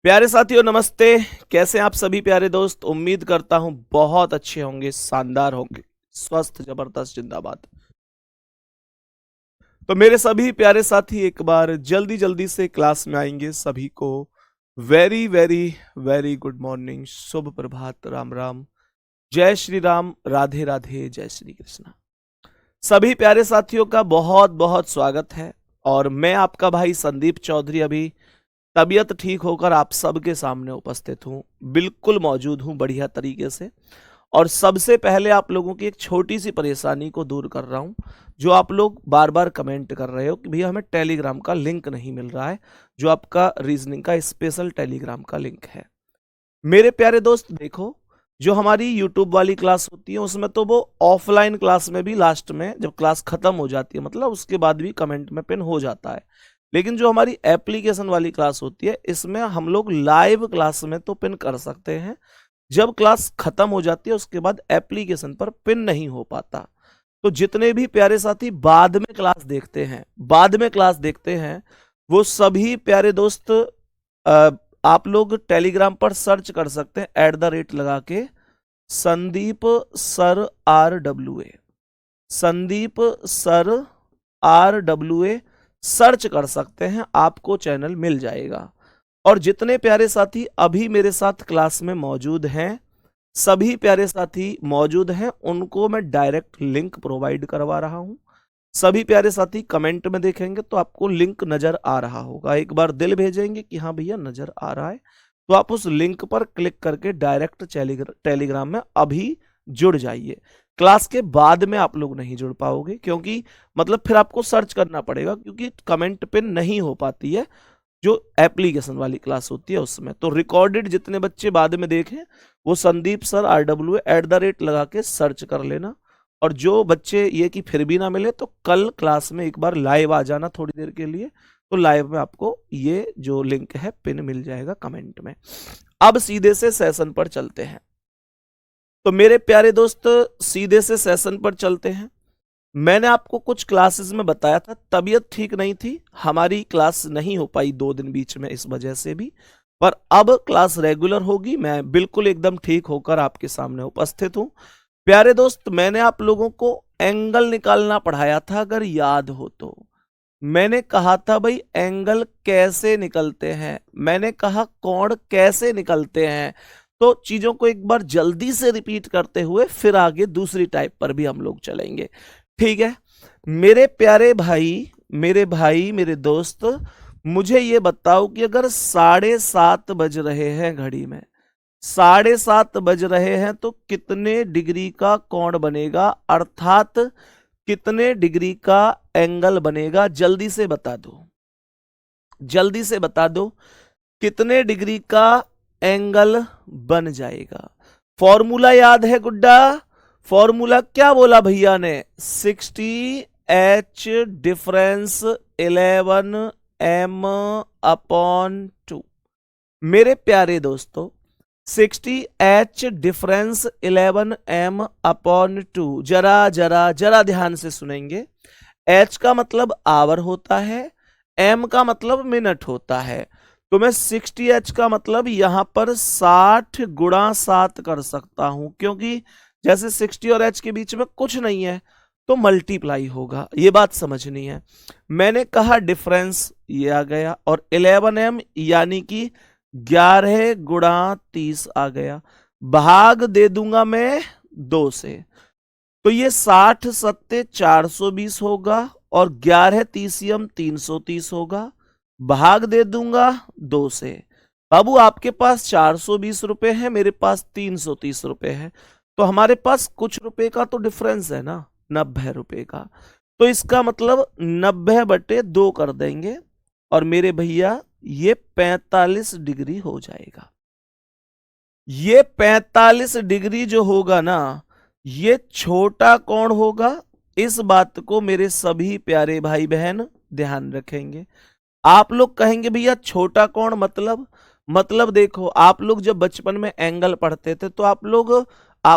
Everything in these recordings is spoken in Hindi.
प्यारे साथियों नमस्ते। कैसे हैं आप सभी प्यारे दोस्त। उम्मीद करता हूं बहुत अच्छे होंगे, शानदार होंगे, स्वस्थ जबरदस्त जिंदाबाद। तो मेरे सभी प्यारे साथी एक बार जल्दी जल्दी से क्लास में आएंगे। सभी को very very very good morning, शुभ प्रभात, राम राम, जय श्री राम, राधे राधे, जय श्री कृष्णा। सभी प्यारे साथियों का बहुत बहुत स्वागत है। और मैं आपका भाई संदीप चौधरी अभी तबीयत ठीक होकर आप सबके सामने उपस्थित हूँ, बिल्कुल मौजूद हूँ बढ़िया तरीके से। और सबसे पहले आप लोगों की एक छोटी सी परेशानी को दूर कर रहा हूँ। जो आप लोग बार बार कमेंट कर रहे हो कि भैया हमें टेलीग्राम का लिंक नहीं मिल रहा है, जो आपका रीजनिंग का स्पेशल टेलीग्राम का लिंक है। मेरे प्यारे दोस्त देखो, जो हमारी यूट्यूब वाली क्लास होती है उसमें तो वो ऑफलाइन क्लास में भी लास्ट में जब क्लास खत्म हो जाती है, मतलब उसके बाद भी कमेंट में पिन हो जाता है। लेकिन जो हमारी एप्लीकेशन वाली क्लास होती है इसमें हम लोग लाइव क्लास में तो पिन कर सकते हैं, जब क्लास खत्म हो जाती है उसके बाद एप्लीकेशन पर पिन नहीं हो पाता। तो जितने भी प्यारे साथी बाद में क्लास देखते हैं वो सभी प्यारे दोस्त आप लोग टेलीग्राम पर सर्च कर सकते हैं @ लगा के Sandeep sir RWA, Sandeep sir RWA search कर सकते हैं, आपको चैनल मिल जाएगा। और जितने प्यारे साथी अभी मेरे साथ क्लास में मौजूद हैं, सभी प्यारे साथी मौजूद हैं, उनको मैं डायरेक्ट लिंक प्रोवाइड करवा रहा हूं। सभी प्यारे साथी कमेंट में देखेंगे तो आपको लिंक नजर आ रहा होगा, एक बार दिल भेजेंगे कि हाँ भैया नजर आ रहा है, तो आप उस लिंक पर क्लिक करके डायरेक्ट टेलीग्राम में अभी जुड़ जाइए। क्लास के बाद में आप लोग नहीं जुड़ पाओगे, क्योंकि मतलब फिर आपको सर्च करना पड़ेगा, क्योंकि कमेंट पिन नहीं हो पाती है जो एप्लीकेशन वाली क्लास होती है उसमें। तो रिकॉर्डेड जितने बच्चे बाद में देखें वो संदीप सर RWA @ लगा के सर्च कर लेना। और जो बच्चे ये कि फिर भी ना मिले तो कल क्लास में एक बार लाइव आ जाना थोड़ी देर के लिए, तो लाइव में आपको ये जो लिंक है पिन मिल जाएगा कमेंट में। अब सीधे से सेशन पर चलते हैं। तो मेरे प्यारे दोस्त सीधे से सेशन पर चलते हैं। मैंने आपको कुछ क्लासेस में बताया था तबीयत ठीक नहीं थी, हमारी क्लास नहीं हो पाई 2 दिन बीच में इस वजह से भी, पर अब क्लास रेगुलर होगी। मैं बिल्कुल एकदम ठीक होकर आपके सामने उपस्थित हूं। प्यारे दोस्त मैंने आप लोगों को एंगल निकालना पढ़ाया था, अगर याद हो तो। मैंने कहा था भाई एंगल कैसे निकलते हैं, मैंने कहा कोण कैसे निकलते हैं। तो चीजों को एक बार जल्दी से रिपीट करते हुए फिर आगे दूसरी टाइप पर भी हम लोग चलेंगे, ठीक है। मेरे प्यारे भाई, मेरे दोस्त, मुझे ये बताओ कि अगर 7:30 बज रहे हैं घड़ी में, 7:30 बज रहे हैं, तो कितने डिग्री का कोण बनेगा, अर्थात कितने डिग्री का एंगल बनेगा? जल्दी से बता दो, जल्दी से बता दो कितने डिग्री का एंगल बन जाएगा। फॉर्मूला याद है गुड्डा? फॉर्मूला क्या बोला भैया ने? 60H difference 11m/2। मेरे प्यारे दोस्तों 60H डिफरेंस 11m/2, जरा जरा जरा ध्यान से सुनेंगे। H का मतलब आवर होता है, M का मतलब मिनट होता है। तो मैं 60H का मतलब यहां पर 60 × 7 कर सकता हूं, क्योंकि जैसे 60 और H के बीच में कुछ नहीं है तो मल्टीप्लाई होगा, ये बात समझनी है। मैंने कहा डिफरेंस ये आ गया, और 11m यानी कि 11 × 30 आ गया, भाग दे दूंगा मैं 2 से, तो ये 60 सत्ते 420 होगा, और 11 30 330 होगा, भाग दे दूंगा 2 से। बाबू आपके पास 420 रुपए है, मेरे पास 330 रुपए है, तो हमारे पास कुछ रुपए का तो डिफरेंस है ना, 90 रुपए का। तो इसका मतलब 90/2 कर देंगे, और मेरे भैया ये 45 डिग्री हो जाएगा। ये 45 डिग्री जो होगा ना, ये छोटा कोण होगा। इस बात को मेरे सभी प्यारे भाई बहन ध्यान रखेंगे। आप लोग कहेंगे भैया छोटा कोण मतलब देखो, आप लोग जब बचपन में एंगल पढ़ते थे तो आप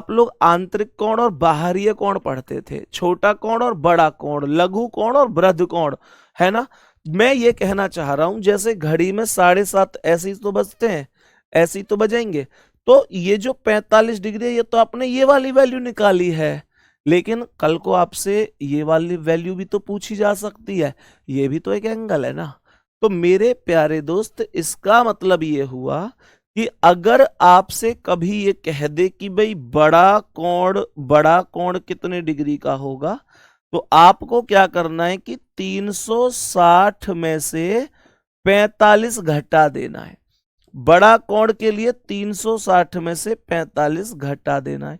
लोग आंतरिक कोण और बाहरी कोण पढ़ते थे, छोटा कोण और बड़ा कोण, लघु कोण और बृहद कोण, है ना। मैं ये कहना चाह रहा हूं जैसे घड़ी में 7:30 ऐसे ही तो बजते हैं, ऐसे ही तो बजेंगे। तो ये जो 45 डिग्री है ये तो आपने ये वाली वैल्यू निकाली है, लेकिन कल को आपसे ये वाली वैल्यू भी तो पूछी जा सकती है, ये भी तो एक एंगल है ना। तो मेरे प्यारे दोस्त इसका मतलब ये हुआ कि अगर आपसे कभी ये कह दे कि भाई बड़ा कोण कितने डिग्री का होगा, तो आपको क्या करना है कि 360 में से 45 घटा देना है। बड़ा कोण के लिए 360 में से 45 घटा देना है।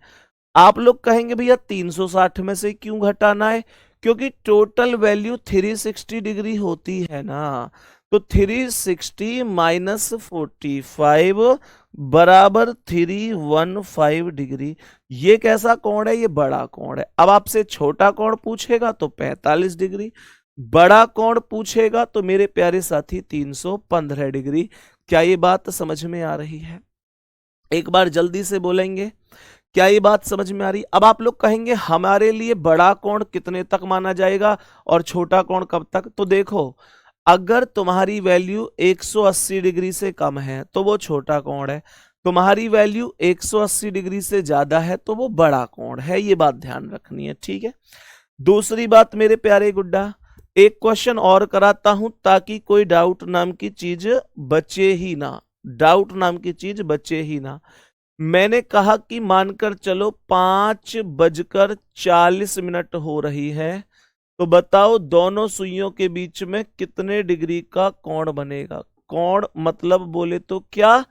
आप लोग कहेंगे भैया 360 में से क्यों घटाना है, क्योंकि टोटल वैल्यू 360 डिग्री होती है ना। तो 360 माइनस 45 बराबर 315 डिग्री। ये कैसा कोण है, ये बड़ा कोण है। अब आपसे छोटा कोण पूछेगा तो 45 डिग्री, बड़ा कोण पूछेगा तो मेरे प्यारे साथी 315 डिग्री। क्या ये बात समझ में आ रही है? एक बार जल्दी से बोलेंगे, क्या ये बात समझ में आ रही? अब आप लोग कहेंगे हमारे लिए बड़ा कोण कितने तक माना जाएगा और छोटा कोण कब तक? तो देखो, अगर तुम्हारी वैल्यू 180 डिग्री से कम है तो वो छोटा कोण है, तुम्हारी वैल्यू 180 डिग्री से ज्यादा है तो वो बड़ा कोण है। ये बात ध्यान रखनी है, ठीक है। दूसरी बात मेरे प्यारे गुड्डा, एक क्वेश्चन और कराता हूं ताकि कोई डाउट नाम की चीज बचे ही ना, डाउट नाम की चीज बचे ही ना। मैंने कहा कि मानकर चलो 5:40 हो रही है, तो बताओ दोनों सुइयों के बीच में कितने डिग्री का कोण बनेगा। कोण मतलब बोले तो क्या,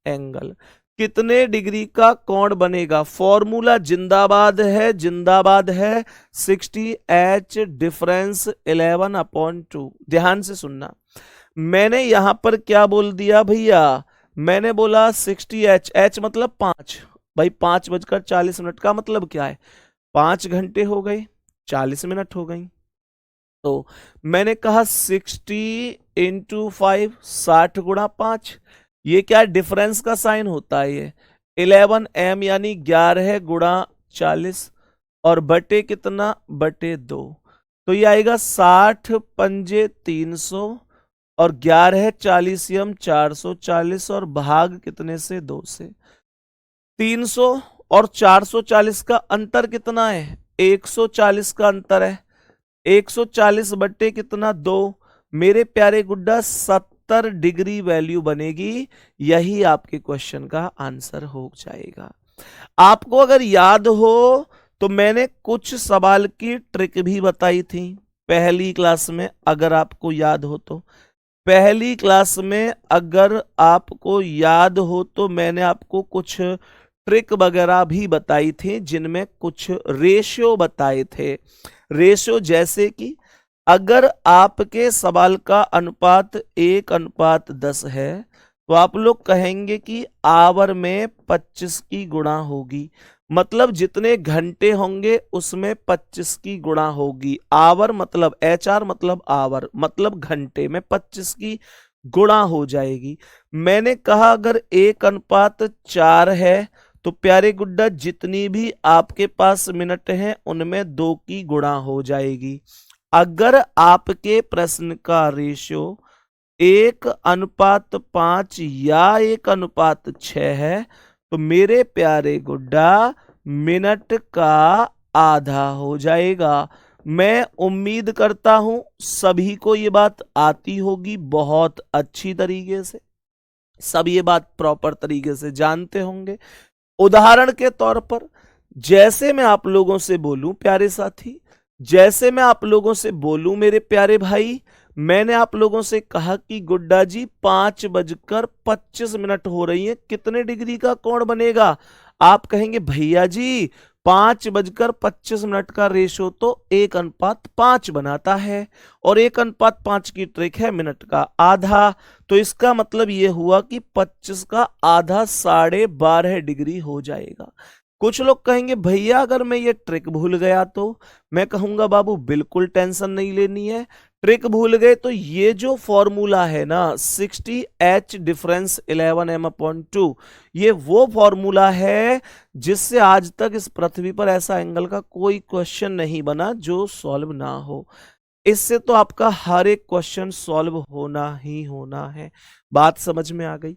एंगल। कितने डिग्री का कोण बनेगा? फॉर्मूला जिंदाबाद है, जिंदाबाद है। 60h difference 11/2। ध्यान से सुनना, मैंने यहां पर क्या बोल दिया भैया, मैंने बोला 60h, h मतलब 5। भाई 5:40 का मतलब क्या है, 5 घंटे हो गए, 40 मिनट हो गई। तो मैंने कहा 60 इंटू 5, 60 गुणा 5। ये क्या डिफरेंस का साइन होता है, ये 11m यानी 11 गुणा 40 और बटे कितना, बटे 2। तो ये आएगा 60 पंजे 300 और 11 40m 440 और भाग कितने से, 2 से। 300 और 440 का अंतर कितना है, 140 का अंतर है। 140 बट्टे कितना, 2। मेरे प्यारे गुड्डा 70 डिग्री वैल्यू बनेगी। यही आपके क्वेश्चन का आंसर हो जाएगा। आपको अगर याद हो तो मैंने कुछ सवाल की ट्रिक भी बताई थी पहली क्लास में, अगर आपको याद हो तो। पहली क्लास में अगर आपको याद हो तो मैंने आपको कुछ ट्रिक वगैरह भी बताई थी, जिनमें कुछ रेशियो बताए थे। रेशियो जैसे कि अगर आपके सवाल का अनुपात 1:10 है तो आप लोग कहेंगे कि आवर में 25 की गुणा होगी, मतलब जितने घंटे होंगे उसमें 25 की गुणा होगी। आवर मतलब HR मतलब आवर मतलब घंटे में 25 की गुणा हो जाएगी। मैंने कहा अगर 1:4 है तो प्यारे गुड्डा जितनी भी आपके पास मिनट हैं उनमें 2 की गुणा हो जाएगी। अगर आपके प्रश्न का रेशियो 1:5 या 1:6 है तो मेरे प्यारे गुड्डा मिनट का आधा हो जाएगा। मैं उम्मीद करता हूं सभी को ये बात आती होगी बहुत अच्छी तरीके से, सब ये बात प्रॉपर तरीके से जानते होंगे। उदाहरण के तौर पर जैसे मैं आप लोगों से बोलूं प्यारे साथी, जैसे मैं आप लोगों से बोलूं मेरे प्यारे भाई, मैंने आप लोगों से कहा कि गुड्डा जी 5:25 हो रही है, कितने डिग्री का कोण बनेगा? आप कहेंगे भैया जी 5:25 का रेशो तो 1:5 बनाता है और 1:5 की ट्रिक है मिनट का आधा। तो इसका मतलब यह हुआ कि 25 का आधा 12.5 डिग्री हो जाएगा। कुछ लोग कहेंगे भैया अगर मैं ये ट्रिक भूल गया तो, मैं कहूंगा बाबू बिल्कुल टेंशन नहीं लेनी है। ट्रिक भूल गए तो ये जो फॉर्मूला है ना 60h डिफरेंस 11m/2, ये वो फॉर्मूला है जिससे आज तक इस पृथ्वी पर ऐसा एंगल का कोई क्वेश्चन नहीं बना जो सॉल्व ना हो। इससे तो आपका हर एक क्वेश्चन सॉल्व होना ही होना है। बात समझ में आ गई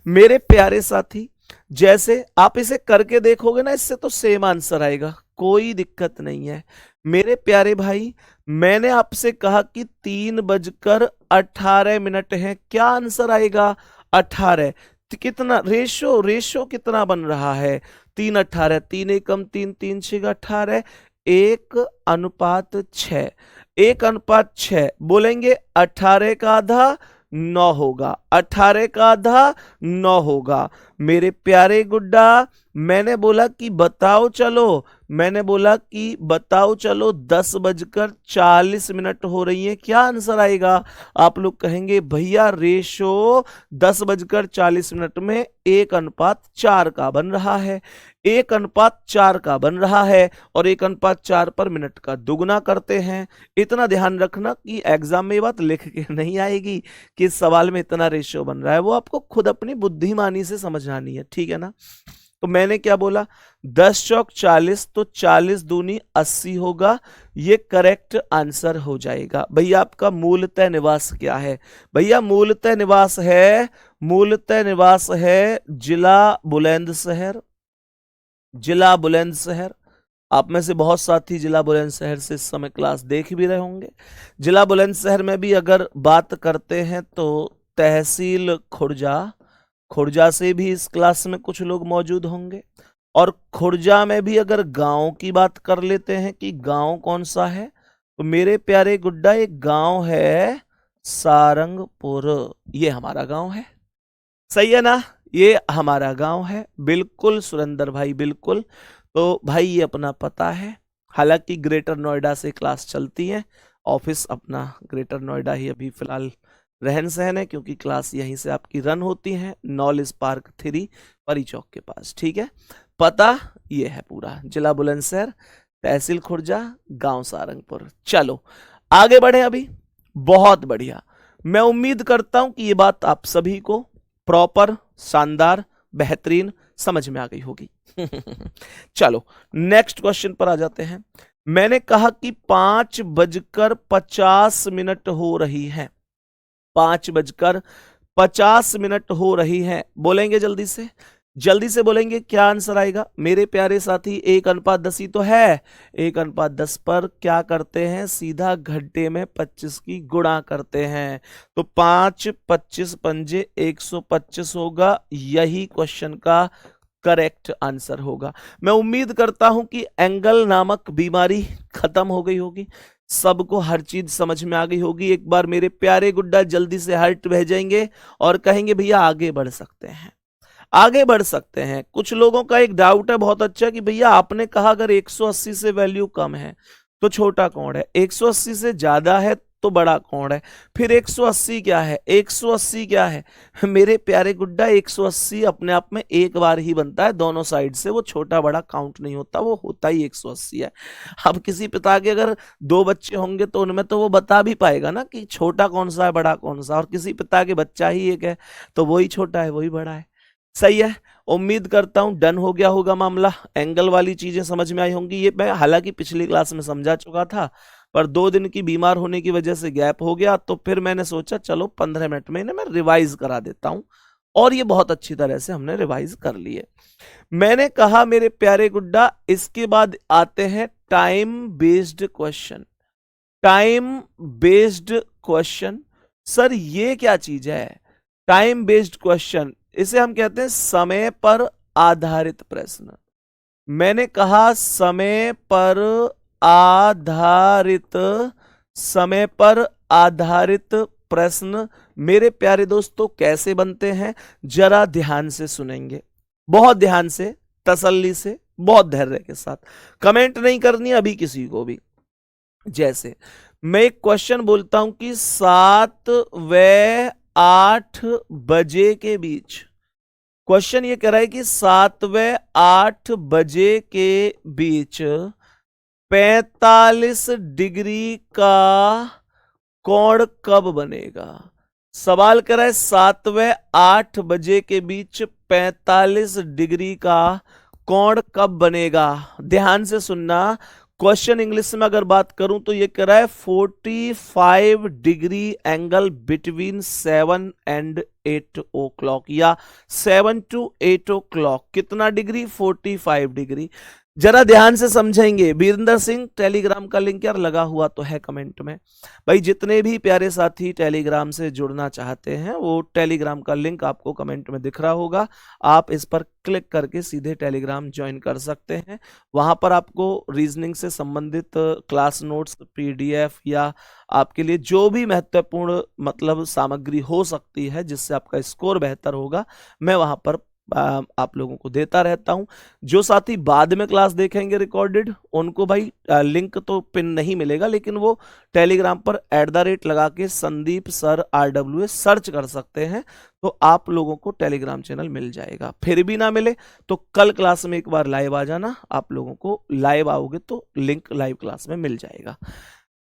मेरे प्यारे साथी? जैसे आप इसे करके देखोगे ना, इससे तो सेम आंसर आएगा, कोई दिक्कत नहीं है मेरे प्यारे भाई। मैंने आपसे कहा कि 3:18 है, क्या आंसर आएगा? 18। कितना रेशो कितना बन रहा है? 3:18, 3 एकम 3, 3 6 18, 1:6। 1:6 बोलेंगे, 18 का आधा 9 होगा, 18 का आधा 9 होगा। मेरे प्यारे गुड्डा, मैंने बोला कि बताओ चलो, मैंने बोला कि बताओ चलो 10:40 हो रही है, क्या आंसर आएगा? आप लोग कहेंगे भैया रेशो 10:40 में 1:4 का बन रहा है, 1:4 का बन रहा है, और 1:4 पर मिनट का दुगना करते हैं। इतना ध्यान रखना कि एग्जाम में ये बात लिख के नहीं आएगी कि इस सवाल में इतना रेशियो बन रहा है, वो आपको खुद अपनी बुद्धिमानी से समझानी है, ठीक है ना? तो मैंने क्या बोला, 10 चौक 40, तो 40 दूनी 80 होगा, ये करेक्ट आंसर हो जाएगा। भैया आपका मूलतः निवास क्या है? भैया मूलतः निवास है जिला बुलंदशहर। जिला बुलंदशहर, आप में से बहुत साथी जिला बुलंदशहर से इस समय क्लास देख भी रहे होंगे। जिला बुलंदशहर में भी अगर बात करते हैं तो तहसील खुर्जा से भी इस क्लास में कुछ लोग मौजूद होंगे। और खुर्जा में भी अगर गांव की बात कर लेते हैं कि गांव कौन सा है, तो मेरे प्यारे गुड्डा एक गांव है सारंगपुर, ये हमारा गांव है, सही है ना? ये हमारा गांव है, बिल्कुल सुरेंद्र भाई, बिल्कुल। तो भाई ये अपना पता है, हालांकि ग्रेटर नोएडा से क्लास चलती है, ऑफिस अपना ग्रेटर नोएडा ही अभी फिलहाल रहन सहन है, क्योंकि क्लास यहीं से आपकी रन होती है, नॉलेज पार्क 3 परी चौक के पास, ठीक है? पता ये है पूरा, जिला बुलंदशहर, तहसील खुर्जा, गांव सारंगपुर। चलो आगे बढ़े अभी, बहुत बढ़िया। मैं उम्मीद करता हूं कि ये बात आप सभी को प्रॉपर, शानदार, बेहतरीन समझ में आ गई होगी। चलो नेक्स्ट क्वेश्चन पर आ जाते हैं। मैंने कहा कि 5:50 हो रही है, 5:50 हो रही है, बोलेंगे जल्दी से बोलेंगे, क्या आंसर आएगा मेरे प्यारे साथी? 1:10 ही तो है, 1:10 पर क्या करते हैं, सीधा घंटे में 25 की गुणा करते हैं, तो 5 25 पंजे 125 होगा, यही क्वेश्चन का करेक्ट आंसर होगा। मैं उम्मीद करता हूं कि एंगल नामक बीमारी खत्म हो गई होगी, सबको हर चीज समझ में आ गई होगी। एक बार मेरे प्यारे गुड्डा जल्दी से हार्ट भेजेंगे और कहेंगे भैया आगे बढ़ सकते हैं, आगे बढ़ सकते हैं। कुछ लोगों का एक डाउट है बहुत अच्छा कि भैया आपने कहा अगर 180 से वैल्यू कम है तो छोटा कौन है, 180 से ज्यादा है तो बड़ा कौन है, फिर 180 क्या है, 180 क्या है? मेरे प्यारे गुड्डा 180 अपने आप में एक बार ही बनता है, दोनों साइड से, वो छोटा बड़ा काउंट नहीं होता, वो होता ही 180 है। अब किसी पिता के अगर 2 बच्चे होंगे तो उनमें तो वो बता भी पाएगा ना कि छोटा कौन सा है बड़ा कौन सा, और किसी पिता के बच्चा ही एक है तो वही छोटा है वही बड़ा है, सही है? उम्मीद करता हूं डन हो गया होगा मामला, एंगल वाली चीजें समझ में आई होंगी। ये मैं हालांकि पिछली क्लास में समझा चुका था, पर 2 दिन की बीमार होने की वजह से गैप हो गया, तो फिर मैंने सोचा चलो 15 मिनट में इन्हें मैं रिवाइज करा देता हूं, और ये बहुत अच्छी तरह से हमने रिवाइज कर लिए। मैंने कहा मेरे प्यारे गुड्डा, इसके बाद आते हैं time based question. Time based question, sir ये क्या चीज है? टाइम बेस्ड क्वेश्चन, इसे हम कहते हैं समय पर आधारित प्रश्न। मैंने कहा समय पर आधारित प्रश्न मेरे प्यारे दोस्तों कैसे बनते हैं, जरा ध्यान से सुनेंगे, बहुत ध्यान से, तसल्ली से, बहुत धैर्य के साथ। कमेंट नहीं करनी अभी किसी को भी। जैसे मैं एक क्वेश्चन बोलता हूं कि 7 व 8 बजे के बीच, क्वेश्चन ये कह रहा है कि 7 व 8 बजे के बीच 45 डिग्री का कोण कब बनेगा? सवाल कर रहा है 7 व 8 बजे के बीच 45 डिग्री का कोण कब बनेगा? ध्यान से सुनना, क्वेश्चन इंग्लिश में अगर बात करूं तो ये कह रहा है 45 degree angle between 7 and 8 o'clock, या 7 to 8 ओ क्लॉक। कितना डिग्री? 45 डिग्री। जरा ध्यान से समझेंगे। वीरेंद्र सिंह, टेलीग्राम का लिंक यार लगा हुआ तो है कमेंट में। भाई जितने भी प्यारे साथी टेलीग्राम से जुड़ना चाहते हैं वो टेलीग्राम का लिंक आपको कमेंट में दिख रहा होगा, आप इस पर क्लिक करके सीधे टेलीग्राम ज्वाइन कर सकते हैं। वहां पर आपको रीजनिंग से संबंधित क्लास नोट्स, पीडीएफ या आपके लिए जो भी महत्वपूर्ण मतलब सामग्री हो सकती है जिससे आपका स्कोर बेहतर होगा, मैं वहां पर आप लोगों को देता रहता हूं। जो साथी बाद में क्लास देखेंगे रिकॉर्डेड, उनको भाई लिंक तो पिन नहीं मिलेगा, लेकिन वो टेलीग्राम पर @ लगा के संदीप सर RWA सर्च कर सकते हैं, तो आप लोगों को टेलीग्राम चैनल मिल जाएगा। फिर भी ना मिले तो कल क्लास में एक बार लाइव आ जाना, आप लोगों को लाइव आओगे तो लिंक लाइव क्लास में मिल जाएगा।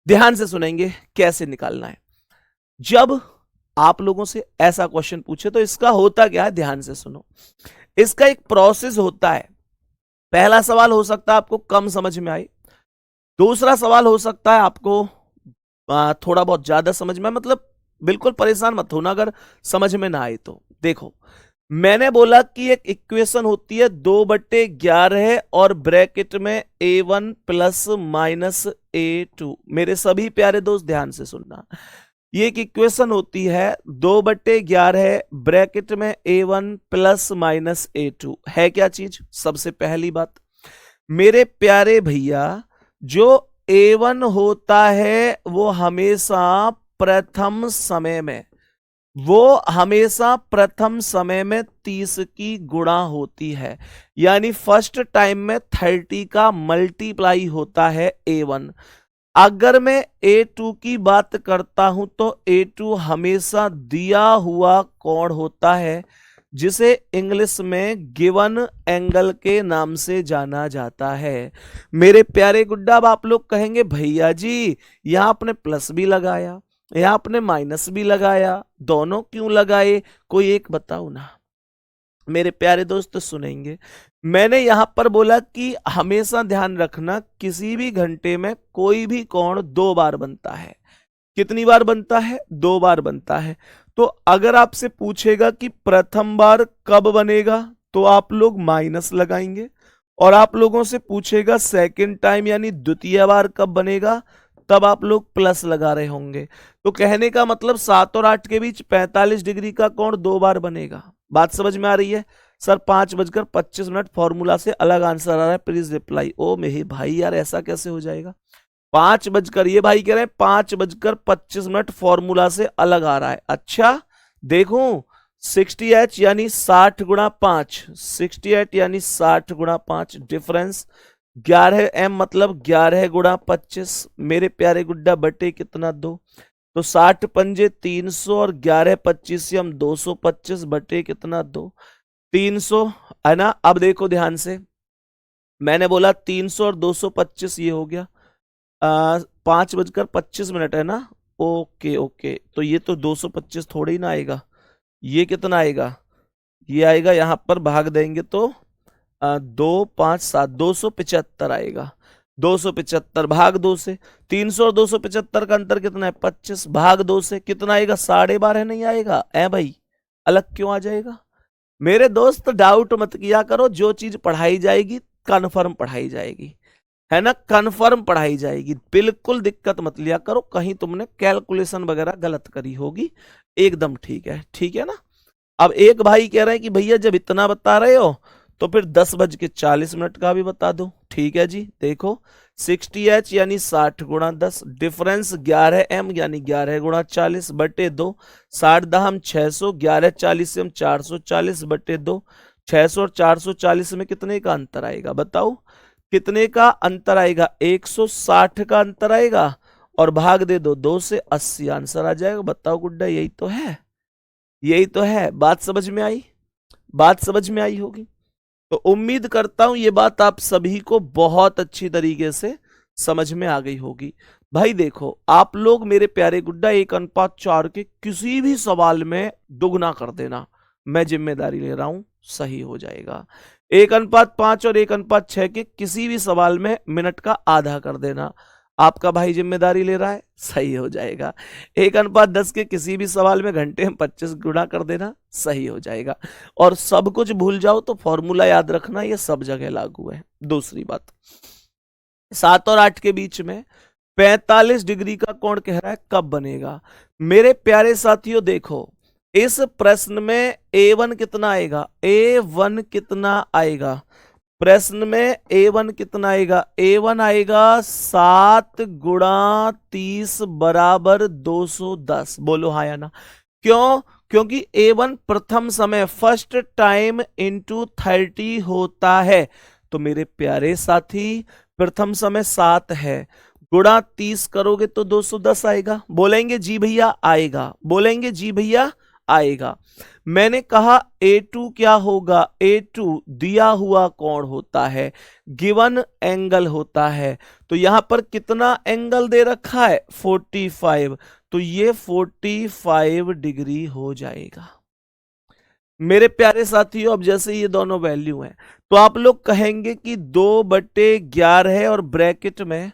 ध्यान से सुनेंगे कैसे निकालना है। जब आप लोगों से ऐसा क्वेश्चन पूछे तो इसका होता क्या है, ध्यान से सुनो। इसका एक प्रोसेस होता है। पहला सवाल हो सकता है आपको कम समझ में आए, दूसरा सवाल हो सकता है आपको थोड़ा बहुत ज्यादा समझ में, मतलब बिल्कुल परेशान मत होना अगर समझ में ना आए तो। देखो, मैंने बोला कि एक इक्वेशन होती है 2/11 और ब्रैकेट में A1 ± A2। मेरे सभी प्यारे दोस्त ध्यान से सुनना, ये एक इक्वेशन होती है 2/11 ब्रैकेट में A1 ± A2। है क्या चीज? सबसे पहली बात मेरे प्यारे भैया, जो A1 होता है वो हमेशा प्रथम समय में, वो हमेशा प्रथम समय में 30 की गुणा होती है, यानी फर्स्ट टाइम में 30 का मल्टीप्लाई होता है A1। अगर मैं A2 की बात करता हूं तो A2 हमेशा दिया हुआ कोण होता है, जिसे इंग्लिश में गिवन एंगल के नाम से जाना जाता है। मेरे प्यारे गुड्डा, अब आप लोग कहेंगे भैया जी यहां आपने प्लस भी लगाया, यहां आपने माइनस भी लगाया, दोनों क्यों लगाए? कोई एक बताओ ना। मेरे प्यारे दोस्त सुनेंगे, मैंने यहां पर बोला कि हमेशा ध्यान रखना किसी भी घंटे में कोई भी कोण 2 बार बनता है। कितनी बार बनता है? 2 बार बनता है। तो अगर आपसे पूछेगा कि प्रथम बार कब बनेगा तो आप लोग माइनस लगाएंगे, और आप लोगों से पूछेगा सेकंड टाइम यानी द्वितीय बार कब बनेगा, तब आप लोग प्लस लगा रहे होंगे। तो कहने का मतलब 7 और 8 के बीच 45 डिग्री का कोण 2 बार बनेगा। बात समझ में आ रही है? सर 5:25 फॉर्मूला से अलग आंसर आ रहा है, प्लीज रिप्लाई। ओ मेरे भाई यार ऐसा कैसे हो जाएगा? 5 बजकर, ये भाई कह रहे हैं 5:25 फॉर्मूला से अलग आ रहा है। अच्छा देखो, 60H यानी 60 गुणा 5, 68 यानी 60 गुणा 5, डिफरेंस 11M मतलब 11 गुणा 25। मेरे प्यारे गुड्डा बटे कितना 2, तो 60 पंजे 300 और 11 25 हम 225 बटे कितना 2, 300 है ना। अब देखो ध्यान से, मैंने बोला 300 और 225 ये हो गया 5:25 है ना। ओके ओके, तो ये तो 225 थोड़ी ना आएगा, ये कितना आएगा? ये आएगा यहां पर भाग देंगे तो 2 5 7 275 आएगा। 275 भाग 2 से, 300 और 275 का अंतर कितना है? 25 भाग 2 से कितना आएगा? 12.5 नहीं आएगा? ऐ भाई अलग क्यों आ जाएगा? मेरे दोस्त डाउट मत किया करो, जो चीज पढ़ाई जाएगी कन्फर्म पढ़ाई जाएगी, है ना, कन्फर्म पढ़ाई जाएगी। बिल्कुल दिक्कत मत लिया करो, कहीं तुमने कैलकुलेशन वगैरह गलत करी होगी। एकदम ठीक है, ठीक है ना। अब एक भाई कह रहे हैं कि भैया जब इतना बता रहे हो तो फिर 10:40 का भी बता दो। ठीक है जी, देखो 60H यानी 60 गुणा 10, डिफरेंस 11M यानी 11 गुणा 40 बटे 2, 60 दहम 600, 11 40 से हम 440 बटे 2, 600 और 440 में कितने का अंतर आएगा बताओ? कितने का अंतर आएगा? 160 का अंतर आएगा, और भाग दे दो 2 से, 80 आंसर आ जाएगा। बताओ गुड्डा, यही तो है, यही तो है। बात समझ में आई? बात समझ में आई होगी। तो उम्मीद करता हूं ये बात आप सभी को बहुत अच्छी तरीके से समझ में आ गई होगी। भाई देखो, आप लोग मेरे प्यारे गुड्डा 1:4 के किसी भी सवाल में दुगना कर देना, मैं जिम्मेदारी ले रहा हूं। सही हो जाएगा। 1:5 और 1:6 के किसी भी सवाल में मिनट का आधा कर देना, आपका भाई जिम्मेदारी ले रहा है, सही हो जाएगा। 1:10 के किसी भी सवाल में घंटे में 25 गुणा कर देना, सही हो जाएगा। और सब कुछ भूल जाओ तो फॉर्मूला याद रखना, ये सब जगह लागू है। दूसरी बात, 7 और 8 के बीच में 45 डिग्री का कोण कह रहा है, कब बनेगा? मेरे प्यारे साथियों देखो, इस प्रश्न में A1 कितना आएगा? A1 कितना आएगा? प्रश्न में A1 कितना आएगा? A1 आएगा 7 गुणा 30 बराबर 210। बोलो हाँ या ना? क्यों? क्योंकि A1 प्रथम समय फर्स्ट टाइम इंटू 30 होता है। तो मेरे प्यारे साथी, प्रथम समय 7 है, गुणा 30 करोगे तो 210 आएगा। बोलेंगे जी भैया आएगा, बोलेंगे जी भैया आएगा। मैंने कहा A2 क्या होगा? A2 दिया हुआ कोण होता है, गिवन एंगल होता है। तो यहां पर कितना एंगल दे रखा है? 45। तो ये 45 डिग्री हो जाएगा। मेरे प्यारे साथियों, अब जैसे ये दोनों वैल्यू हैं तो आप लोग कहेंगे कि 2/11 है और ब्रैकेट में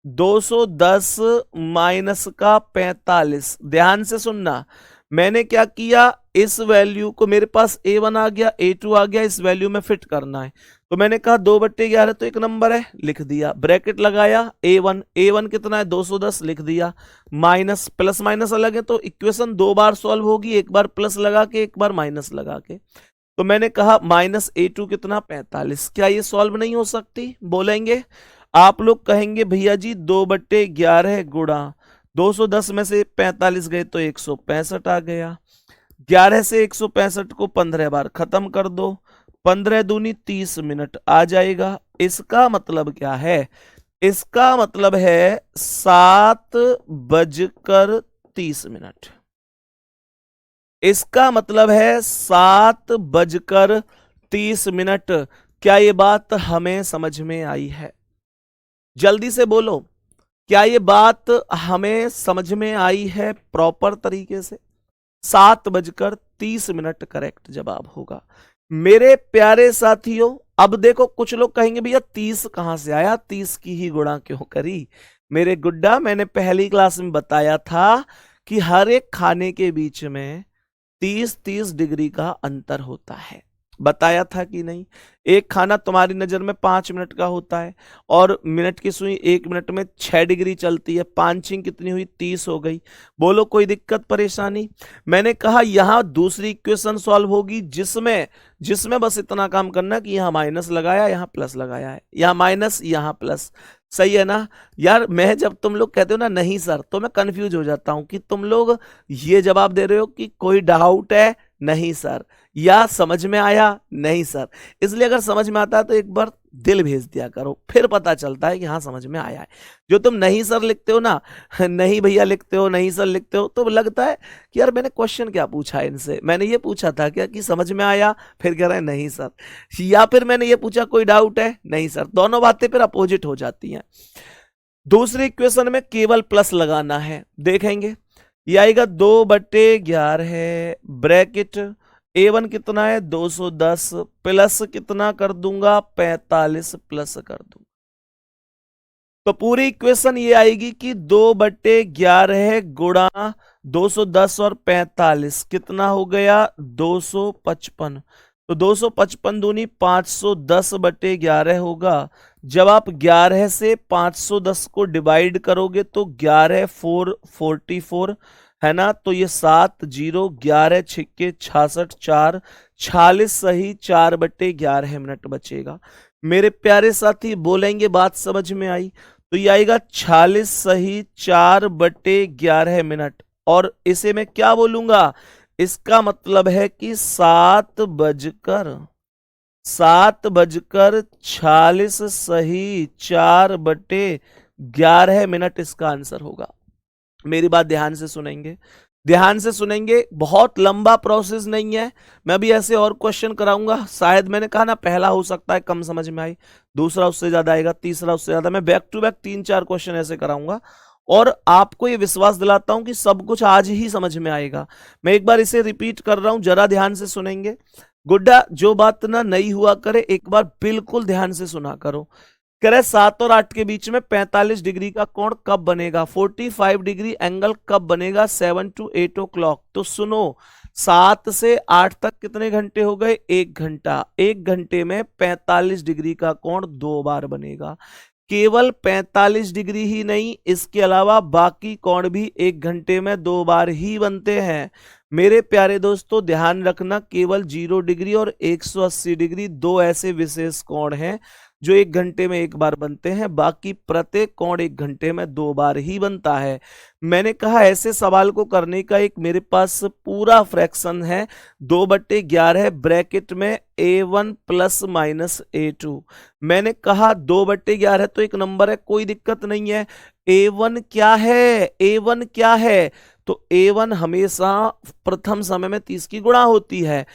210 माइनस का 45। ध्यान से सुनना, मैंने क्या किया, इस वैल्यू को, मेरे पास A1 आ गया, A2 आ गया, इस वैल्यू में फिट करना है। तो मैंने कहा 2/11 तो एक नंबर है, लिख दिया, ब्रैकेट लगाया, A1 कितना है? 210, लिख दिया, माइनस, प्लस माइनस अलग है तो इक्वेशन 2 बार सॉल्व होगी, एक बार प्लस लगा के एक बार माइनस लगा के। तो मैंने कहा माइनस A2 कितना? 45। क्या ये सॉल्व नहीं हो सकती? बोलेंगे। आप लोग कहेंगे भैया जी 2/11 गुणा 210 में से 45 गए तो 165 आ गया। 11 से 165 को 15 बार खत्म कर दो, 15 दूनी 30 मिनट आ जाएगा। इसका मतलब क्या है? इसका मतलब है 7:30। इसका मतलब है 7:30। क्या ये बात हमें समझ में आई है? जल्दी से बोलो, क्या ये बात हमें समझ में आई है प्रॉपर तरीके से? 7:30 करेक्ट जवाब होगा। मेरे प्यारे साथियों, अब देखो, कुछ लोग कहेंगे भैया 30 कहां से आया, 30 की ही गुणा क्यों करी? मेरे गुड्डा, मैंने पहली क्लास में बताया था कि हर एक खाने के बीच में 30-30 डिग्री का अंतर होता है। बताया था कि नहीं? एक खाना तुम्हारी नजर में 5 मिनट का होता है और मिनट की सुई 1 मिनट में 6 डिग्री चलती है, 5 कितनी हुई? 30 हो गई। बोलो कोई दिक्कत परेशानी? मैंने कहा यहां दूसरी इक्वेशन सॉल्व होगी जिसमें बस इतना काम करना कि यहां माइनस लगाया, यहां प्लस लगाया है, यहां माइनस, यहां प्लस। सही है ना यार? मैं जब तुम लोग कहते हो ना नहीं सर, तो मैं कंफ्यूज हो जाता हूं कि तुम लोग ये जवाब दे रहे हो कि कोई डाउट है, नहीं सर, या समझ में आया, नहीं सर। इसलिए अगर समझ में आता है तो एक बार दिल भेज दिया करो, फिर पता चलता है कि हाँ समझ में आया है। जो तुम नहीं सर लिखते हो ना, नहीं भैया लिखते हो, नहीं सर लिखते हो, तो लगता है कि यार मैंने क्वेश्चन क्या पूछा है इनसे, मैंने ये पूछा था क्या कि समझ में आया, फिर कह रहे हैं नहीं सर, या फिर मैंने ये पूछा कोई डाउट है, नहीं सर। दोनों बातें फिर अपोजिट हो जाती हैं। दूसरी इक्वेशन में केवल प्लस लगाना है, देखेंगे ये आएगा 2/11 है, ब्रैकेट A1 कितना है? 210, प्लस कितना कर दूंगा? 45 प्लस कर दूंगा। तो पूरी इक्वेशन ये आएगी कि 2/11 गुणा 210 और 45 कितना हो गया? 255। तो 255 दूनी 510/11 होगा। जब आप 11 से 510 को डिवाइड करोगे तो 11 4 44 है ना? तो ये 7 0 11 छिक्के 66 4 46 सही 4/11 मिनट बचेगा। मेरे प्यारे साथी बोलेंगे बात समझ में आई? तो ये आएगा 46 सही 4/11 मिनट। और इसे मैं क्या बोलूंगा? इसका मतलब है कि 7:46 सही 4/11 मिनट इसका आंसर होगा। मेरी बात ध्यान से सुनेंगे, ध्यान से सुनेंगे, बहुत लंबा प्रोसेस नहीं है। मैं भी ऐसे और क्वेश्चन कराऊंगा, शायद मैंने कहा ना पहला हो सकता है कम समझ में आई, दूसरा उससे ज्यादा आएगा, तीसरा उससे ज्यादा, मैं बैक टू बैक 3-4 क्वेश्चन ऐसे कराऊंगा और आपको ये विश्वास दिलाता हूं कि सब कुछ आज ही समझ में आएगा। मैं एक बार इसे रिपीट कर रहा हूं, जरा ध्यान से सुनेंगे। गुड्डा जो बात ना नहीं हुआ करे एक बार बिल्कुल ध्यान से सुना करो। कह रहे 7 और 8 के बीच में 45 डिग्री का कोण कब बनेगा, 45 डिग्री एंगल कब बनेगा, 7 to 8 o'clock। तो सुनो 7 से 8 तक कितने घंटे हो गए, 1 घंटा। 1 घंटे में 45 डिग्री का कोण 2 बार बनेगा। केवल 45 डिग्री ही नहीं, इसके अलावा बाकी कोण भी 1 घंटे में 2 बार ही बनते हैं। मेरे प्यारे दोस्तों ध्यान रखना, केवल 0 डिग्री और 180 डिग्री दो ऐसे विशेष कोण हैं जो 1 घंटे में 1 बार बनते हैं, बाकी प्रत्येक कोण 1 घंटे में 2 बार ही बनता है। मैंने कहा ऐसे सवाल को करने का एक मेरे पास पूरा फ्रैक्शन है, 2/11 ब्रैकेट में a1 प्लस माइनस a2। मैंने कहा 2/11 तो एक नंबर है, कोई दिक्कत नहीं है। a1 क्या है, a1 क्या है, तो a1 हमेशा प्रथम समय में 30 की गुणा होती है।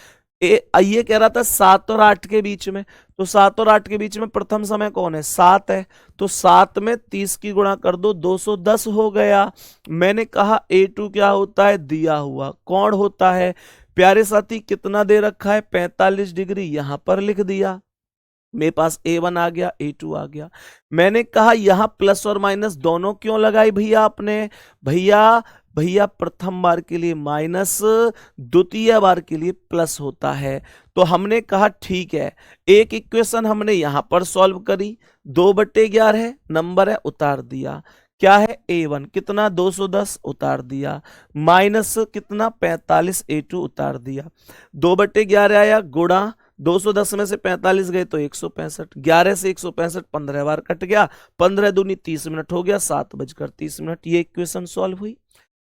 ये कह रहा था 7 और 8 के बीच में, तो 7 और 8 के बीच में प्रथम समय कौन है, 7 है, तो 7 में 30 की गुणा कर दो, 210 हो गया। मैंने कहा a2 क्या होता है, दिया हुआ कौन होता है। प्यारे साथी कितना दे रखा है, 45 डिग्री, यहां पर लिख दिया। मेरे पास a1 आ गया, a2 आ गया। मैंने कहा यहां प्लस और माइनस दोनों क्यों लगाई भैया आपने, भैया प्रथम बार के लिए माइनस, द्वितीय बार के लिए प्लस होता है। तो हमने कहा ठीक है, एक इक्वेशन हमने यहां पर सॉल्व करी, 2/11 नंबर है, उतार दिया। क्या है a1 कितना, 210 उतार दिया, माइनस कितना 45 a2 उतार दिया। 2/11 आया, गुणा 210 में से 45 गए तो 165, 11 से 165 15 बार कट गया, 15 दूनी 30 मिनट हो गया, 7:30। ये इक्वेशन सॉल्व हुई।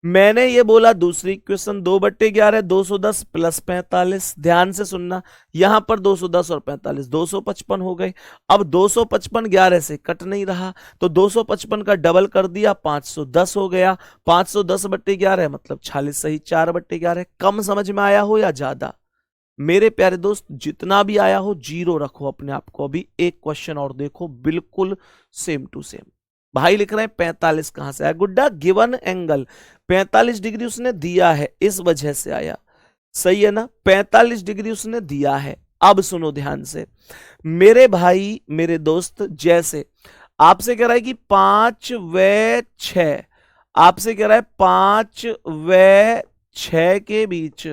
मैंने ये बोला दूसरी इक्वेशन 2/11 210 प्लस 45, ध्यान से सुनना, यहां पर 210 और 45 255 हो गए। अब 255 11 से कट नहीं रहा, तो 255 का डबल कर दिया, 510 हो गया। 510/11 मतलब 46 सही, 4/11। कम समझ में आया हो या ज्यादा, मेरे प्यारे दोस्त जितना भी आया हो जीरो रखो अपने आप को। अभी एक क्वेश्चन और देखो, बिल्कुल सेम टू सेम। भाई लिख रहे हैं 45 कहां से आया, गुड्डा गिवन एंगल 45 डिग्री उसने दिया है, इस वजह से आया, सही है ना, 45 डिग्री उसने दिया है। अब सुनो ध्यान से मेरे भाई मेरे दोस्त, जैसे आपसे कह रहा है कि 5 व 6, आपसे कह रहा है 5 व 6 के बीच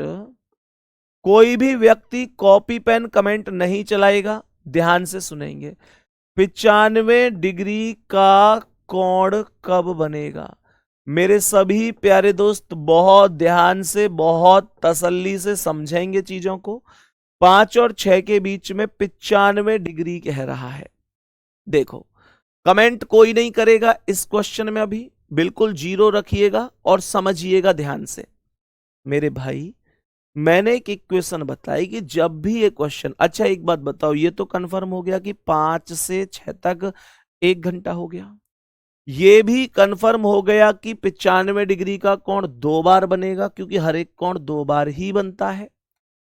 कोई भी व्यक्ति कॉपी पेन कमेंट नहीं चलाएगा, ध्यान से सुनेंगे। 95 डिग्री का कोण कब बनेगा, मेरे सभी प्यारे दोस्त बहुत ध्यान से बहुत तसल्ली से समझेंगे चीजों को। 5 और 6 के बीच में 95 डिग्री कह रहा है। देखो कमेंट कोई नहीं करेगा इस क्वेश्चन में, अभी बिल्कुल जीरो रखिएगा और समझिएगा ध्यान से। मेरे भाई मैंने एक इक्वेशन बताई कि जब भी ये क्वेश्चन, अच्छा एक बात बताओ, ये तो कंफर्म हो गया कि 5 से 6 तक 1 घंटा हो गया, ये भी कंफर्म हो गया कि 95 डिग्री का कोण 2 बार बनेगा, क्योंकि हर एक कोण 2 बार ही बनता है।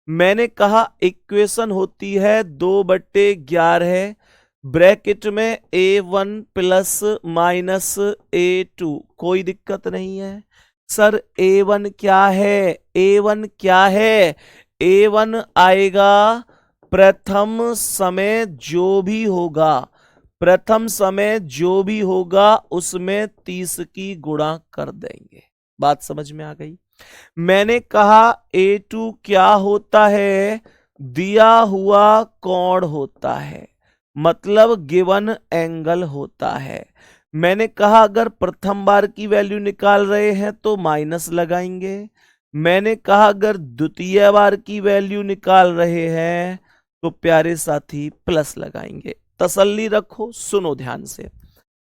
मैंने कहा इक्वेशन होती है 2/11 ब्रैकेट में a1 प्लस माइनस a2, कोई दिक्कत नहीं है। सर a1 क्या है, a1 क्या है, a1 आएगा प्रथम समय जो भी होगा, प्रथम समय जो भी होगा उसमें 30 की गुणा कर देंगे। बात समझ में आ गई। मैंने कहा a2 क्या होता है, दिया हुआ कोण होता है, मतलब गिवन एंगल होता है। मैंने कहा अगर प्रथम बार की वैल्यू निकाल रहे हैं तो माइनस लगाएंगे, मैंने कहा अगर द्वितीय बार की वैल्यू निकाल रहे हैं तो प्यारे साथी प्लस लगाएंगे। तसल्ली रखो, सुनो ध्यान से।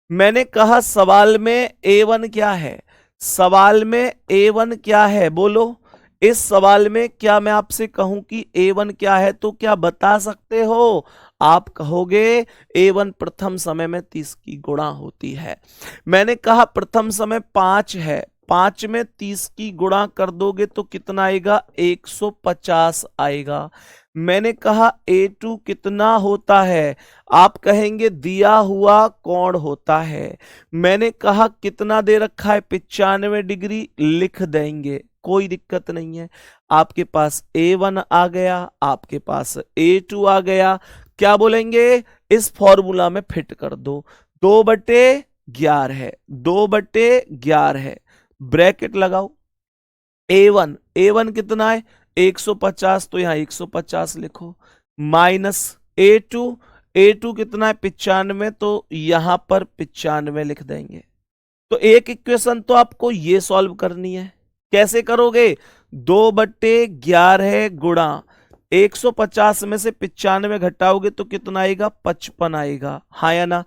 मैंने कहा सवाल में a1 क्या है, सवाल में a1 क्या है, बोलो। इस सवाल में क्या मैं आपसे कहूं कि a1 क्या है तो क्या बता सकते हो, आप कहोगे a1 प्रथम समय में 30 की गुणा होती है। मैंने कहा प्रथम समय 5 है, 5 में 30 की गुणा कर दोगे तो कितना आएगा, 150 आएगा। मैंने कहा a2 कितना होता है, आप कहेंगे दिया हुआ कोण होता है। मैंने कहा कितना दे रखा है, 95 डिग्री, लिख देंगे, कोई दिक्कत नहीं है। आपके पास A1 आ गया, आपके पास A2 आ गया। क्या बोलेंगे, इस फॉर्मूला में फिट कर दो। 2/11 है, 2/11 है, ब्रैकेट लगाओ। A1 कितना है 150, तो यहां 150 लिखो, माइनस A2 कितना है 95, तो यहां पर 95 लिख देंगे। तो एक इक्वेशन तो आपको ये सॉल्व करनी है। कैसे करोगे, 2/11 गुणा 150 में से 95 घटाओगे तो कितना आएगा 55 आएगा, हाँ या ना।